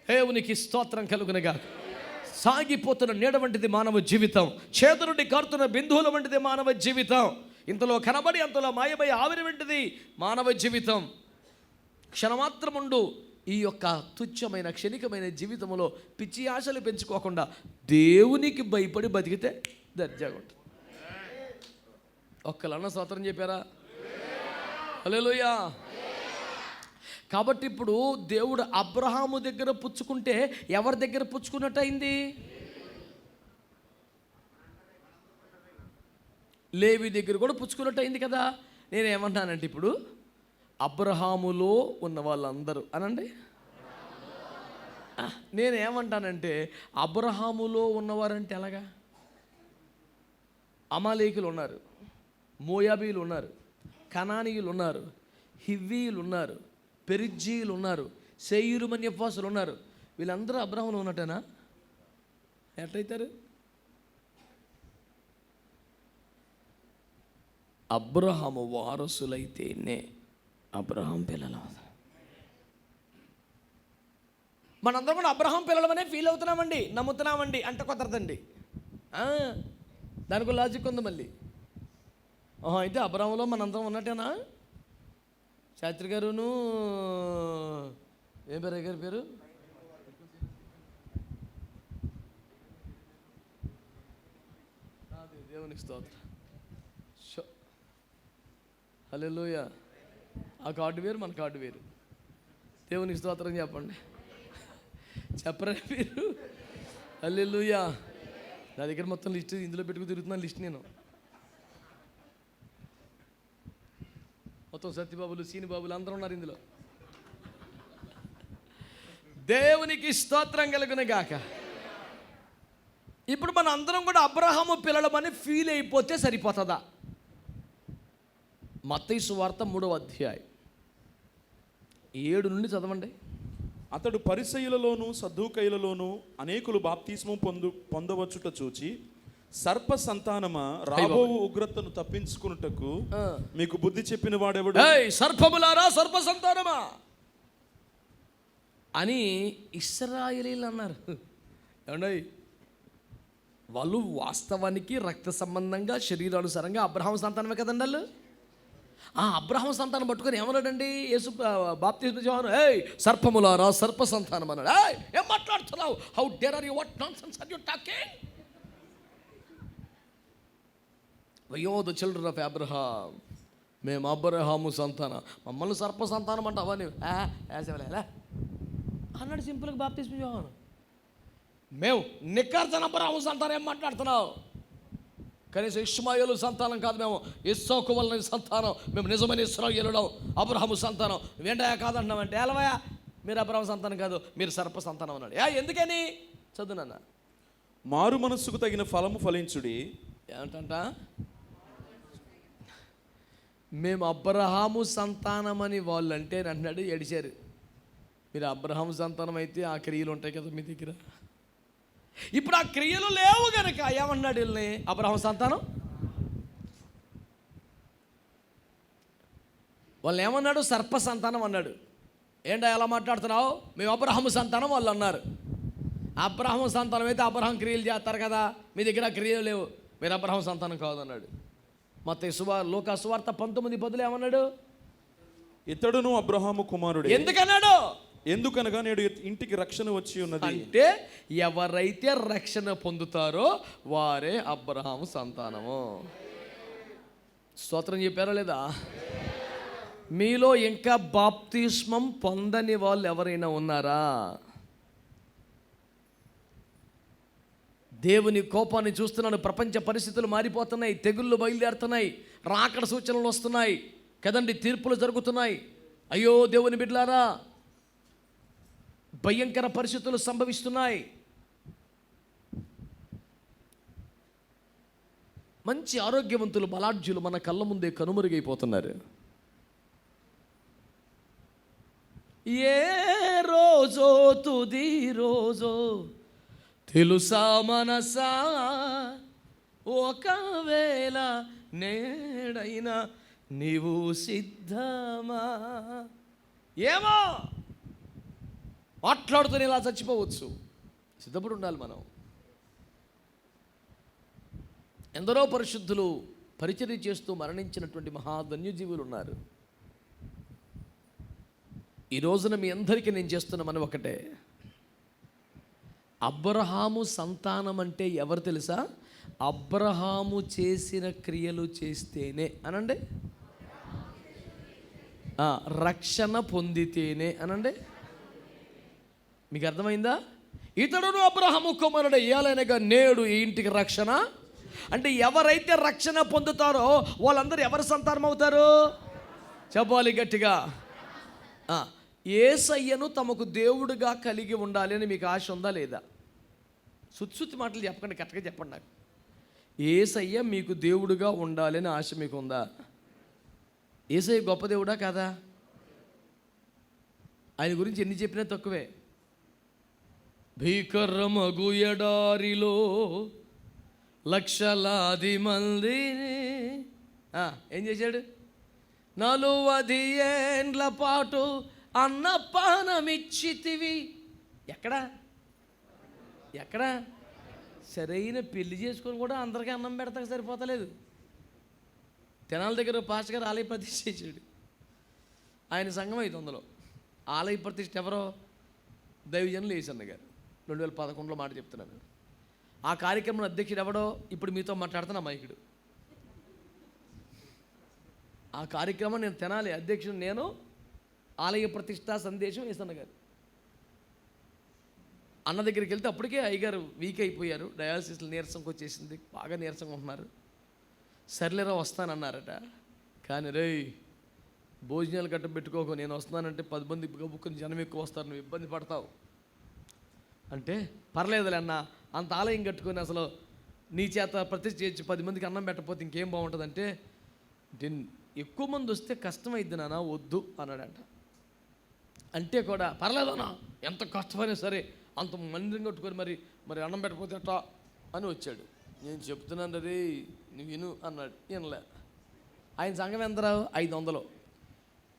దేవునికి స్తోత్రం కలుగునగా. సాగిపోతున్న నీడ వంటిది మానవ జీవితం. చేదు నుండి కారుతున్న బిందువుల వంటిది మానవ జీవితం. ఇంతలో కనబడి అంతలో మాయమై ఆవిరి వంటిది మానవ జీవితం. క్షణమాత్రముండు ఈ యొక్క తుచ్చమైన క్షణికమైన జీవితంలో పిచ్చి ఆశలు పెంచుకోకుండా దేవునికి భయపడి బతికితే దర్జాగా ఉంటుంది. ఒక్కలన్న స్తోత్రం చెప్పారా? హల్లెలూయా. కాబట్టి ఇప్పుడు దేవుడు అబ్రహాము దగ్గర పుచ్చుకుంటే ఎవరి దగ్గర పుచ్చుకున్నట్టు అయింది? లేవి దగ్గర కూడా పుచ్చుకున్నట్టు అయింది కదా. నేనేమంటానంటే ఇప్పుడు అబ్రహాములో ఉన్న వాళ్ళందరూ అనండి. నేనేమంటానంటే అబ్రహాములో ఉన్నవారంటే ఎలాగా? అమాలేకులు ఉన్నారు, మోయాబీలు ఉన్నారు, కనానీయులు ఉన్నారు, హివ్వీయులు ఉన్నారు, పెరిజ్జీయులు ఉన్నారు, సెయిరు మన్యవాసులు ఉన్నారు. వీళ్ళందరూ అబ్రహాములో ఉన్నట్టేనా? ఎట్లయితారు? అబ్రహాము వారసులైతేనే అబ్రహాం పిల్లలు. మనందరం కూడా అబ్రహాం పిల్లలమనే ఫీల్ అవుతున్నామండి, నమ్ముతున్నామండి అంటే కుదరదండి. దానికి లాజిక్ ఉంది మళ్ళీ. అయితే అబ్రహాంలో మనందరం ఉన్నట్టేనా? శాస్త్రి గారును ఏం పేరు గారి పేరు? దేవునికి స్తోత్రం. హల్లెలూయా. ఆ కార్డు వేరు, మన కార్డు వేరు. దేవునికి స్తోత్రం చెప్పండి. చెప్పరా మీరు? హల్లెలూయా. నా దగ్గర మొత్తం లిస్ట్ ఇందులో పెట్టుకు తిరుగుతున్నాను. లిస్ట్ నేను మొత్తం సత్యబాబులు, సీనిబాబులు అందరూ ఉన్నారు ఇందులో. దేవునికి స్తోత్రం కలుగును గాక. ఇప్పుడు మన అందరం కూడా అబ్రహాము పిల్లలమని ఫీల్ అయిపోతే సరిపోతుందా? మత్తయి సువార్త 3వ అధ్యాయం 7 నుండి చదవండి. అతడు పరిసయ్యులలోను సద్దూకయ్యులలోను అనేకులు బాప్తిస్మం పొందవచ్చుట చూచి, సర్ప సంతానమా, రాబోవు ఉగ్రతను తప్పించుకున్నటకు మీకు బుద్ధి చెప్పిన వాడెవడు? సర్పములారా, సర్ప సంతానమా అని ఇశ్రాయేలీలు అన్నారు. ఏమండి, వాళ్ళు వాస్తవానికి రక్త సంబంధంగా శరీరానుసారంగా అబ్రహాం సంతానమే కదండి. వాళ్ళు ఆ అబ్రహాం సంతానం పట్టుకొని ఏమన్నాడండి యేసు బాప్తిస్మ యోహాను? సర్పములారా, సర్ప సంతానం అన్నాడు. ఏం మాట్లాడుతున్నావు? How dare are you? What nonsense are you talking? అయ్యో, ద చిల్డ్రన్ ఆఫ్ అబ్రహాం, మేము అబ్రహాము సంతానం, మమ్మల్ని సర్ప సంతానం అంటావా నీవు అన్నాడు సింపుల్గా బాప్తిస్మ యోహాను. మేము నిక్కర్జన అబ్రహాము సంతానం ఏం మాట్లాడుతున్నావు? కనీసం ఇష్మాయేలు సంతానం కాదు, మేము ఇస్సాకు వలన సంతానం, మేము నిజమైన ఇశ్రాయేలుడం, అబ్రహాము సంతానం. ఏంటయా కాదంటున్నామంటే, ఎలవయా మీరు అబ్రహాము సంతానం కాదు, మీరు సర్ప సంతానం అన్నాడు. ఎందుకని? చదువునన్నా. మారు మనస్సుకు తగిన ఫలము ఫలించుడి. ఏమంటంట? మేము అబ్రహాము సంతానమని వాళ్ళు అంటే అంటున్నాడు. ఏడిచారు. మీరు అబ్రహాము సంతానం అయితే ఆ క్రియలు ఉంటాయి కదా మీ దగ్గర. ఇప్పుడు ఆ క్రియలు లేవు గనక ఏమన్నాడు వీళ్ళని? అబ్రహాము సంతానం. వాళ్ళు ఏమన్నాడు? సర్ప సంతానం అన్నాడు. ఏంటో ఎలా మాట్లాడుతున్నావు? మేము అబ్రహాము సంతానం వాళ్ళు అన్నారు. అబ్రహాము సంతానం అయితే అబ్రహాం క్రియలు చేస్తారు కదా, మీ దగ్గర క్రియలు లేవు, మీరు అబ్రహాం సంతానం కాదన్నాడు. మత్తయి లూకా సువార్త 19:10 ఏమన్నాడు? ఇతడును అబ్రహాము కుమారుడు. ఎందుకన్నాడు? ఎందుకనగా నేడు ఇంటికి రక్షణ వచ్చి ఉన్నది. అంటే ఎవరైతే రక్షణ పొందుతారో వారే అబ్రహాము సంతానము. స్తోత్రం చెప్పారా లేదా? మీలో ఇంకా బాప్తిస్మం పొందని వాళ్ళు ఎవరైనా ఉన్నారా? దేవుని కోపాన్ని చూస్తున్నాను. ప్రపంచ పరిస్థితులు మారిపోతున్నాయి, తెగుళ్ళు బయలుదేరుతున్నాయి, రాకడ సూచనలు వస్తున్నాయి కదండి, తీర్పులు జరుగుతున్నాయి. అయ్యో దేవుని బిడ్డలారా, భయంకర పరిస్థితులు సంభవిస్తున్నాయి. మంచి ఆరోగ్యవంతులు, బలాఢ్యులు మన కళ్ళ ముందే కనుమరుగైపోతున్నారు. ఏ రోజో తుది రోజో తెలుసా మనసా, ఒకవేళ నేడైనా నీవు సిద్ధమా? ఏమో మాట్లాడుతూనే ఇలా చచ్చిపోవచ్చు. సిద్ధపడి ఉండాలి మనం. ఎందరో పరిశుద్ధులు పరిచర్య చేస్తూ మరణించినటువంటి మహాధన్యజీవులు ఉన్నారు. ఈ రోజున మీ అందరికీ నేను చేస్తున్న మనం ఒకటే, అబ్రహాము సంతానం అంటే ఎవరు తెలుసా? అబ్రహాము చేసిన క్రియలు చేస్తేనే అనండి, రక్షణ పొందితేనే అనండి. మీకు అర్థమైందా? ఇతడును అబ్రహాము కుమారుడు ఇయ్యాలనగా నేడు ఈ ఇంటికి రక్షణ. అంటే ఎవరైతే రక్షణ పొందుతారో వాళ్ళందరూ ఎవరి సంతానం అవుతారు? చెప్పాలి గట్టిగా. యేసయ్యను తమకు దేవుడుగా కలిగి ఉండాలి అని మీకు ఆశ ఉందా లేదా? సుత్తి మాటలు చెప్పకండి, కరెక్ట్గా చెప్పండి నాకు. యేసయ్య మీకు దేవుడుగా ఉండాలి అని ఆశ మీకు ఉందా? యేసయ్య గొప్ప దేవుడా కాదా? ఆయన గురించి ఎన్ని చెప్పినా తక్కువే. భీకరమగు ఎడారిలో లక్షలాది మందిని ఏం చేశాడు? 40 ఏండ్ల పాటు అన్నపానమిచ్చితివి. ఎక్కడ సరైన పెళ్లి చేసుకొని కూడా అందరికీ అన్నం పెడతాక సరిపోతలేదు. తెనాల దగ్గర పాస్టర్ గారు ఆలయ ప్రతిష్ఠ చేశాడు. ఆయన సంఘం 500. ఆలయ ప్రతిష్ఠ ఎవరో? దైవజనులు ఏసన్న గారు. 2011లో మాట చెప్తున్నాను. ఆ కార్యక్రమం అధ్యక్షుడు ఎవడో? ఇప్పుడు మీతో మాట్లాడుతున్న మైకుడు. ఆ కార్యక్రమం నేను తెనాలి అధ్యక్షుడు, నేను ఆలయ ప్రతిష్ఠ సందేశం ఏసన్న గారు. అన్న దగ్గరికి వెళ్తే అప్పటికే అయ్యగారు వీక్ అయిపోయారు, డయాలసిస్ నీరసంకి వచ్చేసింది, బాగా నీరసంగా ఉంటున్నారు. సర్లేరా వస్తానన్నారట. కానీ రే భోజనాలు గట్ట పెట్టుకోకు, నేను వస్తున్నానంటే 10 మంది బుక్కుని జనం ఎక్కువ వస్తారు, నువ్వు ఇబ్బంది పడతావు అంటే, పర్లేదులే అన్న, అంత ఆలయం కట్టుకొని అసలు నీ చేత ప్రతిష్ఠ చేసి 10 మందికి అన్నం పెట్టకపోతే ఇంకేం బాగుంటుంది అంటే, ఎక్కువ మంది వస్తే కష్టమైద్ది నాన్న, వద్దు అన్నాడంట. అంటే కూడా పర్లేదన్నా, ఎంత కష్టమైనా సరే అంత మందిని కట్టుకొని మరి అన్నం పెట్టకపోతే అట్టా అని వచ్చాడు. నేను చెప్తున్నాను రే నువ్వు విను అన్నాడు. వినలే. ఆయన సంఘం ఎంతరా? 500.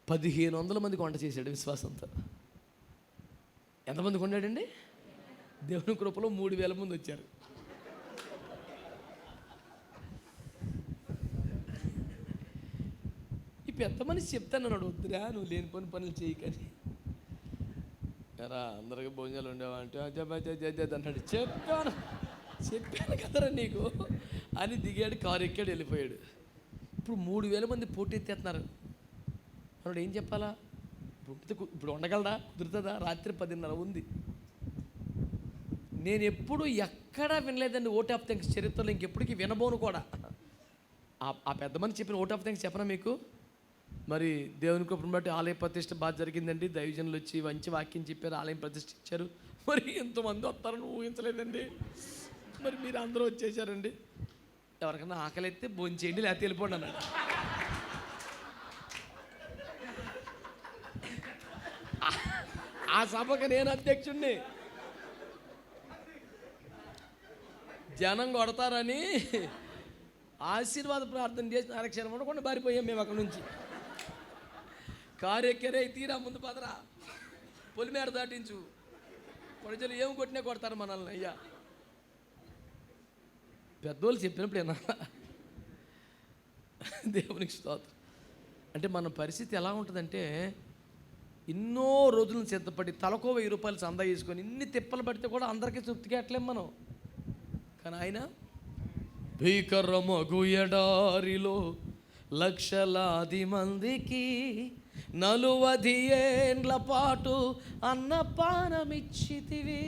1500 మందికి వంట చేశాడు విశ్వాసంతో. ఎంతమందికి వండాడండి? దేవుని కృపలో 3000 మంది వచ్చారు. ఈ పెద్ద మనిషి చెప్తాను అన్నాడు, వద్దురా నువ్వు లేని పనులు చేయి కానీ రా అందరికి భోజనాలు ఉండేవా అంటే అన్నాడు. చెప్పాను కదరా నీకు అని దిగాడు, కారు ఎక్కాడు, వెళ్ళిపోయాడు. ఇప్పుడు 3000 మంది పోటీ ఎత్తేస్తున్నారు. అన్నాడు ఏం చెప్పాలా? ఇప్పుడు ఉండగలరా? కుదురుతుందా? రాత్రి 10:30 ఉంది. నేను ఎప్పుడు ఎక్కడా వినలేదండి ఓట్ ఆఫ్ థ్యాంక్స్ చరిత్రలో, ఇంకెప్పటికీ వినబోను కూడా. ఆ పెద్ద మనిషి చెప్పిన ఓట్ ఆఫ్ థ్యాంక్స్ చెప్పనా మీకు? మరి దేవుని కృపను బట్టి ఆలయ ప్రతిష్ఠ బాగా జరిగిందండి, దైవజనులు వచ్చి మంచి వాక్యం చెప్పారు, ఆలయం ప్రతిష్ఠించారు. మరి ఎంతమంది వస్తారని ఊహించలేదండి. మరి మీరు అందరూ వచ్చేసారండి. ఎవరికన్నా ఆకలి అయితే భోజనం చేయండి, లేకపోతే వెళ్ళిపోండి అన్నాడు. ఆ సభకు నేను అధ్యక్షుడిని. జనం కొడతారని ఆశీర్వాద ప్రార్థన చేసిన ఆరక్షణ ఉండకుండా పారిపోయాం మేము అక్కడ నుంచి. కారు ఎక్కరే తీరా ముందు పదరా, పొలిమేర దాటించు, ప్రజలు ఏమి కొట్టినా కొడతారు మనల్ని. అయ్యా పెద్దోళ్ళు చెప్పినప్పుడు ఏమన్నా దేవునికి స్తోత్రం. అంటే మన పరిస్థితి ఎలా ఉంటుందంటే, ఎన్నో రోజులను సిద్ధపడి తలకో 1000 రూపాయలు చందా చేసుకొని ఇన్ని తిప్పలు పడితే కూడా అందరికీ తృప్తిగా ఎట్లేం మనం. కానీ ఆయన భీకరమగు ఎడారిలో లక్షలాది మందికి 40 ఏండ్ల పాటు అన్నపానమిచ్చితివి.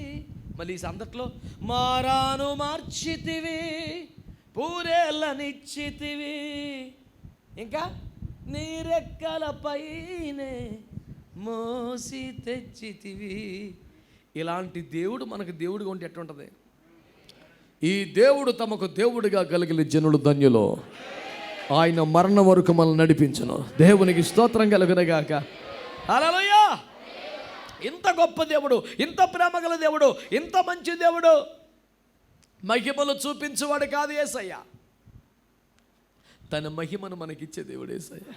మళ్ళీ ఈ సందట్లో మారాను మార్చితివి, పూరేళ్ళనిచ్చితివి, ఇంకా నీరెక్కలపైనే మోసి తెచ్చితివి. ఇలాంటి దేవుడు మనకు దేవుడుగా ఉంటే ఎట్లుంటుంది? ఈ దేవుడు తమకు దేవుడిగా కలిగిన జనులు ధన్యులు. ఆయన మరణం వరకు మనల్ని నడిపించును. దేవునికి స్తోత్రం కలుగునగాక. హల్లెలూయా. ఇంత గొప్ప దేవుడు, ఇంత ప్రేమ గల దేవుడు, ఇంత మంచి దేవుడు, మహిమలు చూపించేవాడు కాదు యేసయ్య. తన మహిమను మనకిచ్చే దేవుడు యేసయ్య.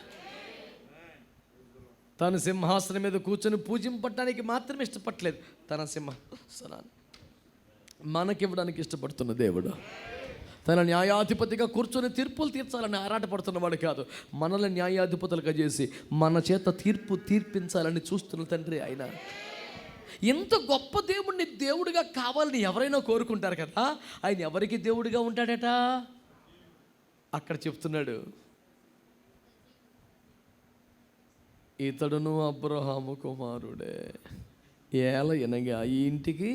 తన సింహాసనం మీద కూర్చొని పూజింపటానికి మాత్రమే ఇష్టపడలేదు, తన సింహాసనాన్ని మనకివ్వడానికి ఇష్టపడుతున్న దేవుడు. తన న్యాయాధిపతిగా కూర్చొని తీర్పులు తీర్చాలని ఆరాటపడుతున్నవాడు కాదు, మనల్ని న్యాయాధిపతులుగా చేసి మన చేత తీర్పించాలని చూస్తున్న తండ్రి ఆయన. ఇంత గొప్ప దేవుడిని దేవుడిగా కావాలని ఎవరైనా కోరుకుంటారు కదా, ఆయన ఎవరికి దేవుడిగా ఉంటాడట? అక్కడ చెప్తున్నాడు, ఇతడును అబ్రహాము కుమారుడే. ఏల ఎనగా ఈ ఇంటికి,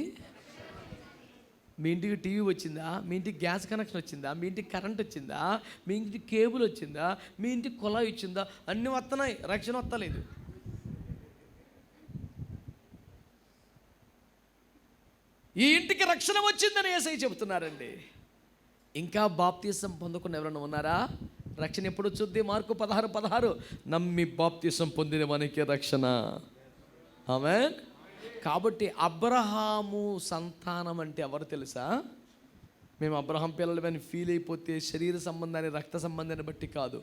మీ ఇంటికి టీవీ వచ్చిందా, మీ ఇంటికి గ్యాస్ కనెక్షన్ వచ్చిందా, మీ ఇంటికి కరెంట్ వచ్చిందా, మీ ఇంటికి కేబుల్ వచ్చిందా, మీ ఇంటికి కుళాయి వచ్చిందా, అన్నీ వస్తున్నాయి, రక్షణ వస్తలేదు. ఈ ఇంటికి రక్షణ వచ్చిందని యేసయ్య చెబుతున్నారండి. ఇంకా బాప్తీసం పొందకుండా ఎవరైనా ఉన్నారా? రక్షణ ఎప్పుడు వచ్చుద్ది? మార్కు 16:16, నమ్మి బాప్తీసం పొందిన మనకి రక్షణ. ఆమేన్. కాబట్టి అబ్రహాము సంతానం అంటే ఎవరు తెలుసా? మేము అబ్రహాం పిల్లలమని ఫీల్ అయిపోతే శరీర సంబంధాన్ని, రక్త సంబంధాన్ని బట్టి కాదు.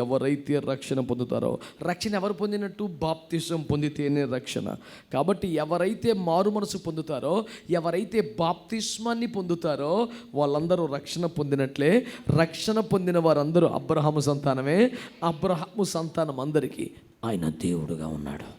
ఎవరైతే రక్షణ పొందుతారో, రక్షణ ఎవరు పొందినట్టు? బాప్తిసం పొందితేనే రక్షణ. కాబట్టి ఎవరైతే మారు మనసు పొందుతారో, ఎవరైతే బాప్తిస్మాన్ని పొందుతారో వాళ్ళందరూ రక్షణ పొందినట్లే. రక్షణ పొందిన వారందరూ అబ్రహాము సంతానమే. అబ్రహాము సంతానం అందరికీ ఆయన దేవుడుగా ఉన్నాడు.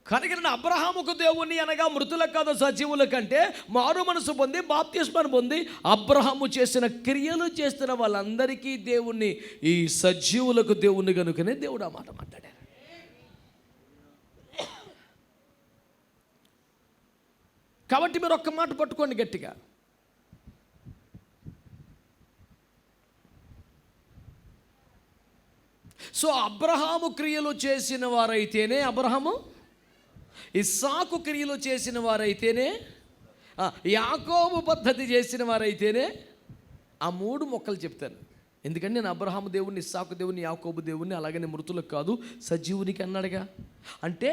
కనుక అబ్రహాముకు దేవుని అనగా మృతులకు కాదు సజీవుల కంటే మారు మనసు పొంది బాప్తిస్మాన్ని పొంది అబ్రహాము చేసిన క్రియలు చేస్తున్న వాళ్ళందరికీ దేవుణ్ణి, ఈ సజీవులకు దేవుణ్ణి కనుకనే దేవుడు ఆ మాట మాట్లాడారు. కాబట్టి మీరు ఒక్క మాట పట్టుకోండి గట్టిగా. సో అబ్రహాము క్రియలు చేసిన వారైతేనే అబ్రహాము, ఇస్సాకు క్రియలు చేసిన వారైతేనే, యాకోబు పద్ధతి చేసిన వారైతేనే. ఆ 3 మొక్కలు చెప్తాను. ఎందుకంటే నేను అబ్రహాము దేవుణ్ణి, ఇస్సాకు దేవుణ్ణి, యాకోబు దేవుణ్ణి, అలాగనే మృతులకు కాదు సజీవునికి అన్నాడుగా. అంటే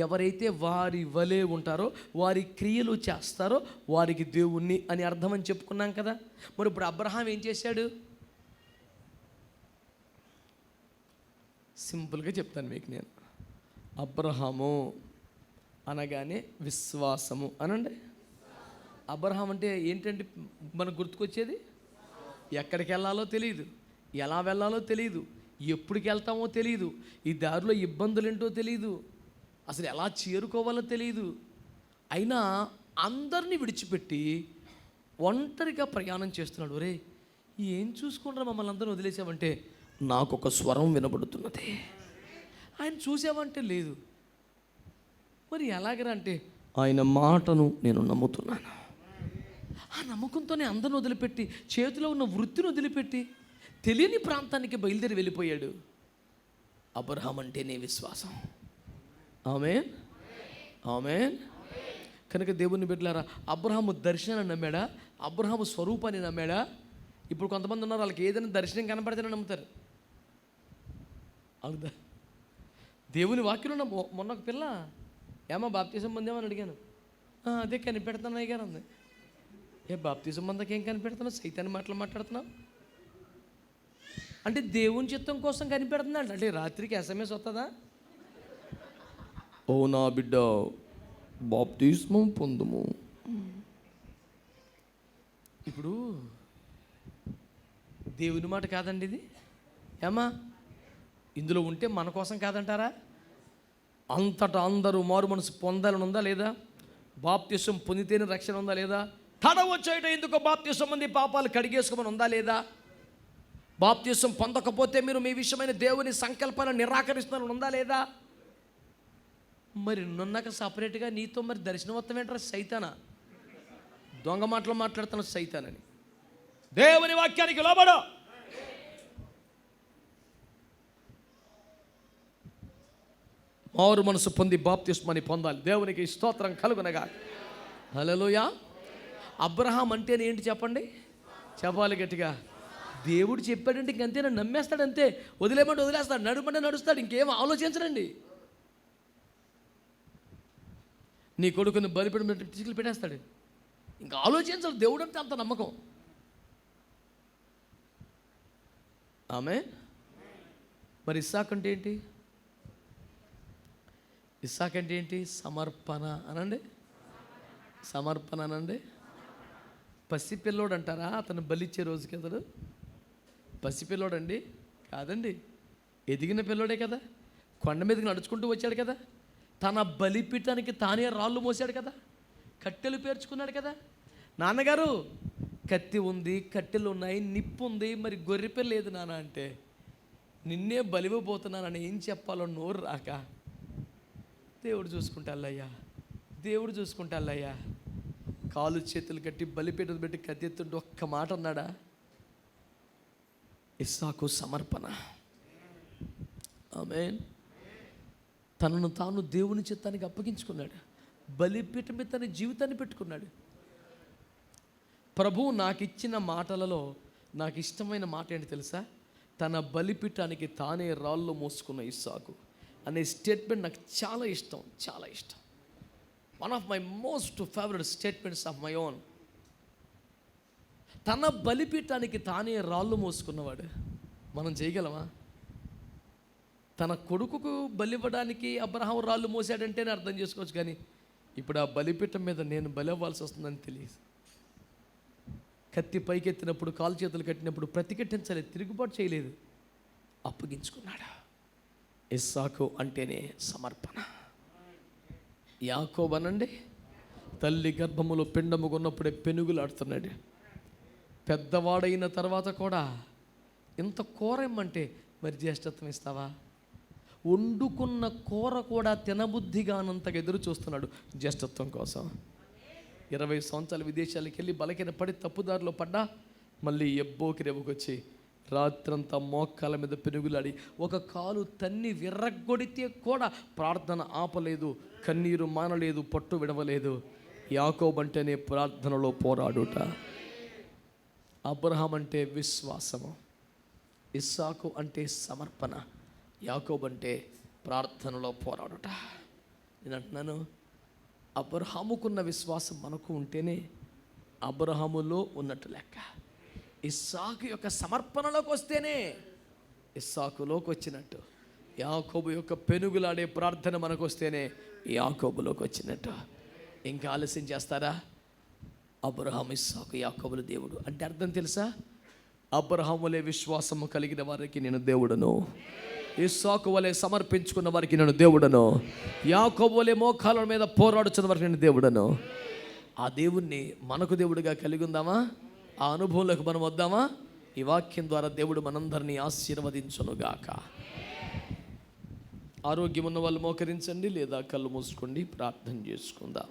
ఎవరైతే వారి వలె ఉంటారో, వారి క్రియలు చేస్తారో వారికి దేవుణ్ణి అని అర్థం అని చెప్పుకున్నాం కదా. మరి ఇప్పుడు అబ్రహాం ఏం చేశాడు? సింపుల్గా చెప్తాను మీకు నేను. అబ్రహాము అనగానే విశ్వాసము అనండి. అబ్రహాం అంటే ఏంటంటే మనకు గుర్తుకొచ్చేది, ఎక్కడికి వెళ్ళాలో తెలియదు, ఎలా వెళ్ళాలో తెలియదు, ఎప్పటికి వెళ్తామో తెలియదు, ఈ దారిలో ఇబ్బందులు ఏంటో తెలియదు, అసలు ఎలా చేరుకోవాలో తెలియదు. అయినా అందరినీ విడిచిపెట్టి ఒంటరిగా ప్రయాణం చేస్తున్నాడు. ఒరే ఏం చూసుకుంటారా మమ్మల్ని అందరూ వదిలేసామంటే, నాకు ఒక స్వరం వినబడుతున్నది. ఆయన చూసావంటే లేదు. మరి ఎలాగరా అంటే, ఆయన మాటను నేను నమ్ముతున్నాను. ఆ నమ్మకంతోనే అందరిని వదిలిపెట్టి, చేతిలో ఉన్న వృత్తిని వదిలిపెట్టి తెలియని ప్రాంతానికి బయలుదేరి వెళ్ళిపోయాడు. అబ్రహాం అంటేనే విశ్వాసం. ఆమేన్, ఆమేన్. కనుక దేవుని బిడ్డలారా, అబ్రహాము దర్శనాన్ని నమ్మాడా? అబ్రహాము స్వరూపాన్ని నమ్మాడా? ఇప్పుడు కొంతమంది ఉన్నారు, వాళ్ళకి ఏదైనా దర్శనం కనపడితేనే నమ్ముతారు. అవుదా? దేవుని వాక్యంలో మొన్న ఒక పిల్ల, ఏమో బాప్తిసం పొందేమని అడిగాను. అదే కనిపెడుతున్నా అయ్యారు అంది. ఏ బాప్తిసం పొందకి ఏం కనిపెడుతున్నావు? సైతాన్ని మాటలు మాట్లాడుతున్నావు అంటే దేవుని చిత్తం కోసం కనిపెడుతున్నాడు. అంటే రాత్రికి SMS వస్తుందా? ఓ నా బిడ్డ బాప్తిస్మం పొందుము. ఇప్పుడు దేవుని మాట కాదండి ఇది. ఏమా ఇందులో ఉంటే మన కోసం కాదంటారా? అంతటా అందరూ మారు మనసు పొందాలని ఉందా లేదా? బాప్తిసం పొందితేనే రక్షణ ఉందా లేదా? తడవచ్చేట ఎందుకో బాప్తిసం పొంది పాపాలు కడిగేసుకోమని ఉందా లేదా? బాప్తిసం పొందకపోతే మీరు మీ విషయమైన దేవుని సంకల్పాన్ని నిరాకరిస్తున్నారని ఉందా లేదా? మరి నున్నాక సపరేట్గా నీతో మరి దర్శనవత్తం ఏంటారా? సైతానా? దొంగ మాటలు మాట్లాడుతున్న సైతానని. దేవుని వాక్యానికి లోబడు. మారు మనసు పొంది బాప్తిస్మాన్ని పొందాలి. దేవునికి స్తోత్రం కలుగునగా. హల్లెలూయా. అబ్రహాం అంటేనే ఏంటి చెప్పండి? చెప్పాలి గట్టిగా. దేవుడు చెప్పాడంటే ఇంకంతే, నన్ను నమ్మేస్తాడు అంతే. వదిలేమంటే వదిలేస్తాడు, నడుమంటే నడుస్తాడు, ఇంకేం ఆలోచించడండి. నీ కొడుకుని బలిపెట్టి తీసుకెళ్ళి పెట్టేస్తాడు, ఇంకా ఆలోచించాలి. దేవుడు అంటే అంత నమ్మకం. ఆమె. మరి ఇస్సాకు అంటే ఏంటి? ఇస్సాకు అంటే ఏంటి? సమర్పణ అనండి. సమర్పణనండి. పసిపిల్లోడు అంటారా అతను బలిచ్చే రోజుకి అతడు? పసిపిల్లోడండి కాదండి, ఎదిగిన పిల్లోడే కదా. కొండ మీదకి నడుచుకుంటూ వచ్చాడు కదా, తన బలిపీఠానికి తానే రాళ్ళు మోసాడు కదా, కట్టెలు పేర్చుకున్నాడు కదా. నాన్నగారు కత్తి ఉంది, కట్టెలు ఉన్నాయి, నిప్పు ఉంది, మరి గొర్రెపిల్ల లేదు నాన్న అంటే, నిన్నే బలివ్వబోతున్నానని ఏం చెప్పాలో నోరు రాక, దేవుడు చూసుకుంటాళ్ళయ్యా, దేవుడు చూసుకుంటాళ్ళయ్యా, కాలు చేతులు కట్టి బలిపీఠం పెట్టి కత్తి ఎత్తుంటే ఒక్క మాట అన్నాడా? ఇస్సాకు సమర్పణ. ఆమేన్. తనను తాను దేవుని చిత్తానికి అప్పగించుకున్నాడు. బలిపీఠం మీద తన జీవితాన్ని పెట్టుకున్నాడు. ప్రభువు నాకు ఇచ్చిన మాటలలో నాకు ఇష్టమైన మాట ఏంటి తెలుసా? తన బలిపీఠానికి తానే రాళ్ళు మోసుకున్న ఇస్సాకు అనే స్టేట్మెంట్ నాకు చాలా ఇష్టం, చాలా ఇష్టం. One of my most favourite statements of my own. తన బలిపీఠానికి తానే రాళ్ళు మోసుకున్నవాడు. మనం చేయగలమా? తన కొడుకుకు బలివ్వడానికి అబ్రహాం రాళ్ళు మోసాడంటేనే అర్థం చేసుకోవచ్చు, కానీ ఇప్పుడు ఆ బలిపీఠం మీద నేను బలి అవ్వాల్సి వస్తుందని తెలియదు. కత్తి పైకెత్తినప్పుడు, కాలు చేతులు కట్టినప్పుడు ప్రతిఘటించలేదు, తిరుగుబాటు చేయలేదు, అప్పగించుకున్నాడు. ఇస్సాకు అంటేనే సమర్పణ. యాకోబు అనండి, తల్లి గర్భములో పిండముకున్నప్పుడే పెనుగులాడుతున్నాడు. పెద్దవాడైన తర్వాత కూడా ఇంత కూర ఇమ్మంటే మరి జ్యేష్ఠత్వం ఇస్తావా? వండుకున్న కూర కూడా తినబుద్ధిగానంతగా ఎదురు చూస్తున్నాడు జ్యేష్ఠత్వం కోసం. 20 సంవత్సరాలు విదేశాలకు వెళ్ళి బలకిన పడి తప్పుదారిలో పడ్డా మళ్ళీ ఎబ్బోకి రేవుకొచ్చి రాత్రంతా మోకాల మీద పెనుగులాడి ఒక కాలు తన్ని విర్రగొడితే కూడా ప్రార్థన ఆపలేదు, కన్నీరు మానలేదు, పట్టు విడవలేదు. యాకోబు అంటేనే ప్రార్థనలో పోరాడుట. అబ్రహాం అంటే విశ్వాసము, ఇస్సాకు అంటే సమర్పణ, యాకోబు అంటే ప్రార్థనలో పోరాడుట. నేను అంటున్నాను, అబ్రహాముకున్న విశ్వాసం మనకు ఉంటేనే అబ్రహాములో ఉన్నట్టు లెక్క. ఇస్సాకు యొక్క సమర్పణలోకి వస్తేనే ఇస్సాకులోకి వచ్చినట్టు. యాకోబు యొక్క పెనుగులాడే ప్రార్థన మనకు వస్తేనే యాకోబులోకి వచ్చినట్టు. ఇంకా ఆలస్యం చేస్తారా? అబ్రహాం, ఇస్సాకు, యాకోబుల దేవుడు అంటే అర్థం తెలుసా? అబ్రహాము వలె విశ్వాసము కలిగిన వారికి నేను దేవుడను, ఇస్సాకు వలె సమర్పించుకున్న వారికి నేను దేవుడను, యాకోబు వలె మోకాళ్ళ మీద పోరాడుచున్న వారికి నేను దేవుడను. ఆ దేవుణ్ణి మనకు దేవుడిగా కలిగి ఉందామా? ఆ అనుభవంలోకి మనం వద్దామా? ఈ వాక్యం ద్వారా దేవుడు మనందరినీ ఆశీర్వదించునుగాక. ఆరోగ్యం ఉన్న వాళ్ళు మోకరించండి, లేదా కళ్ళు మూసుకోండి, ప్రార్థన చేసుకుందాం.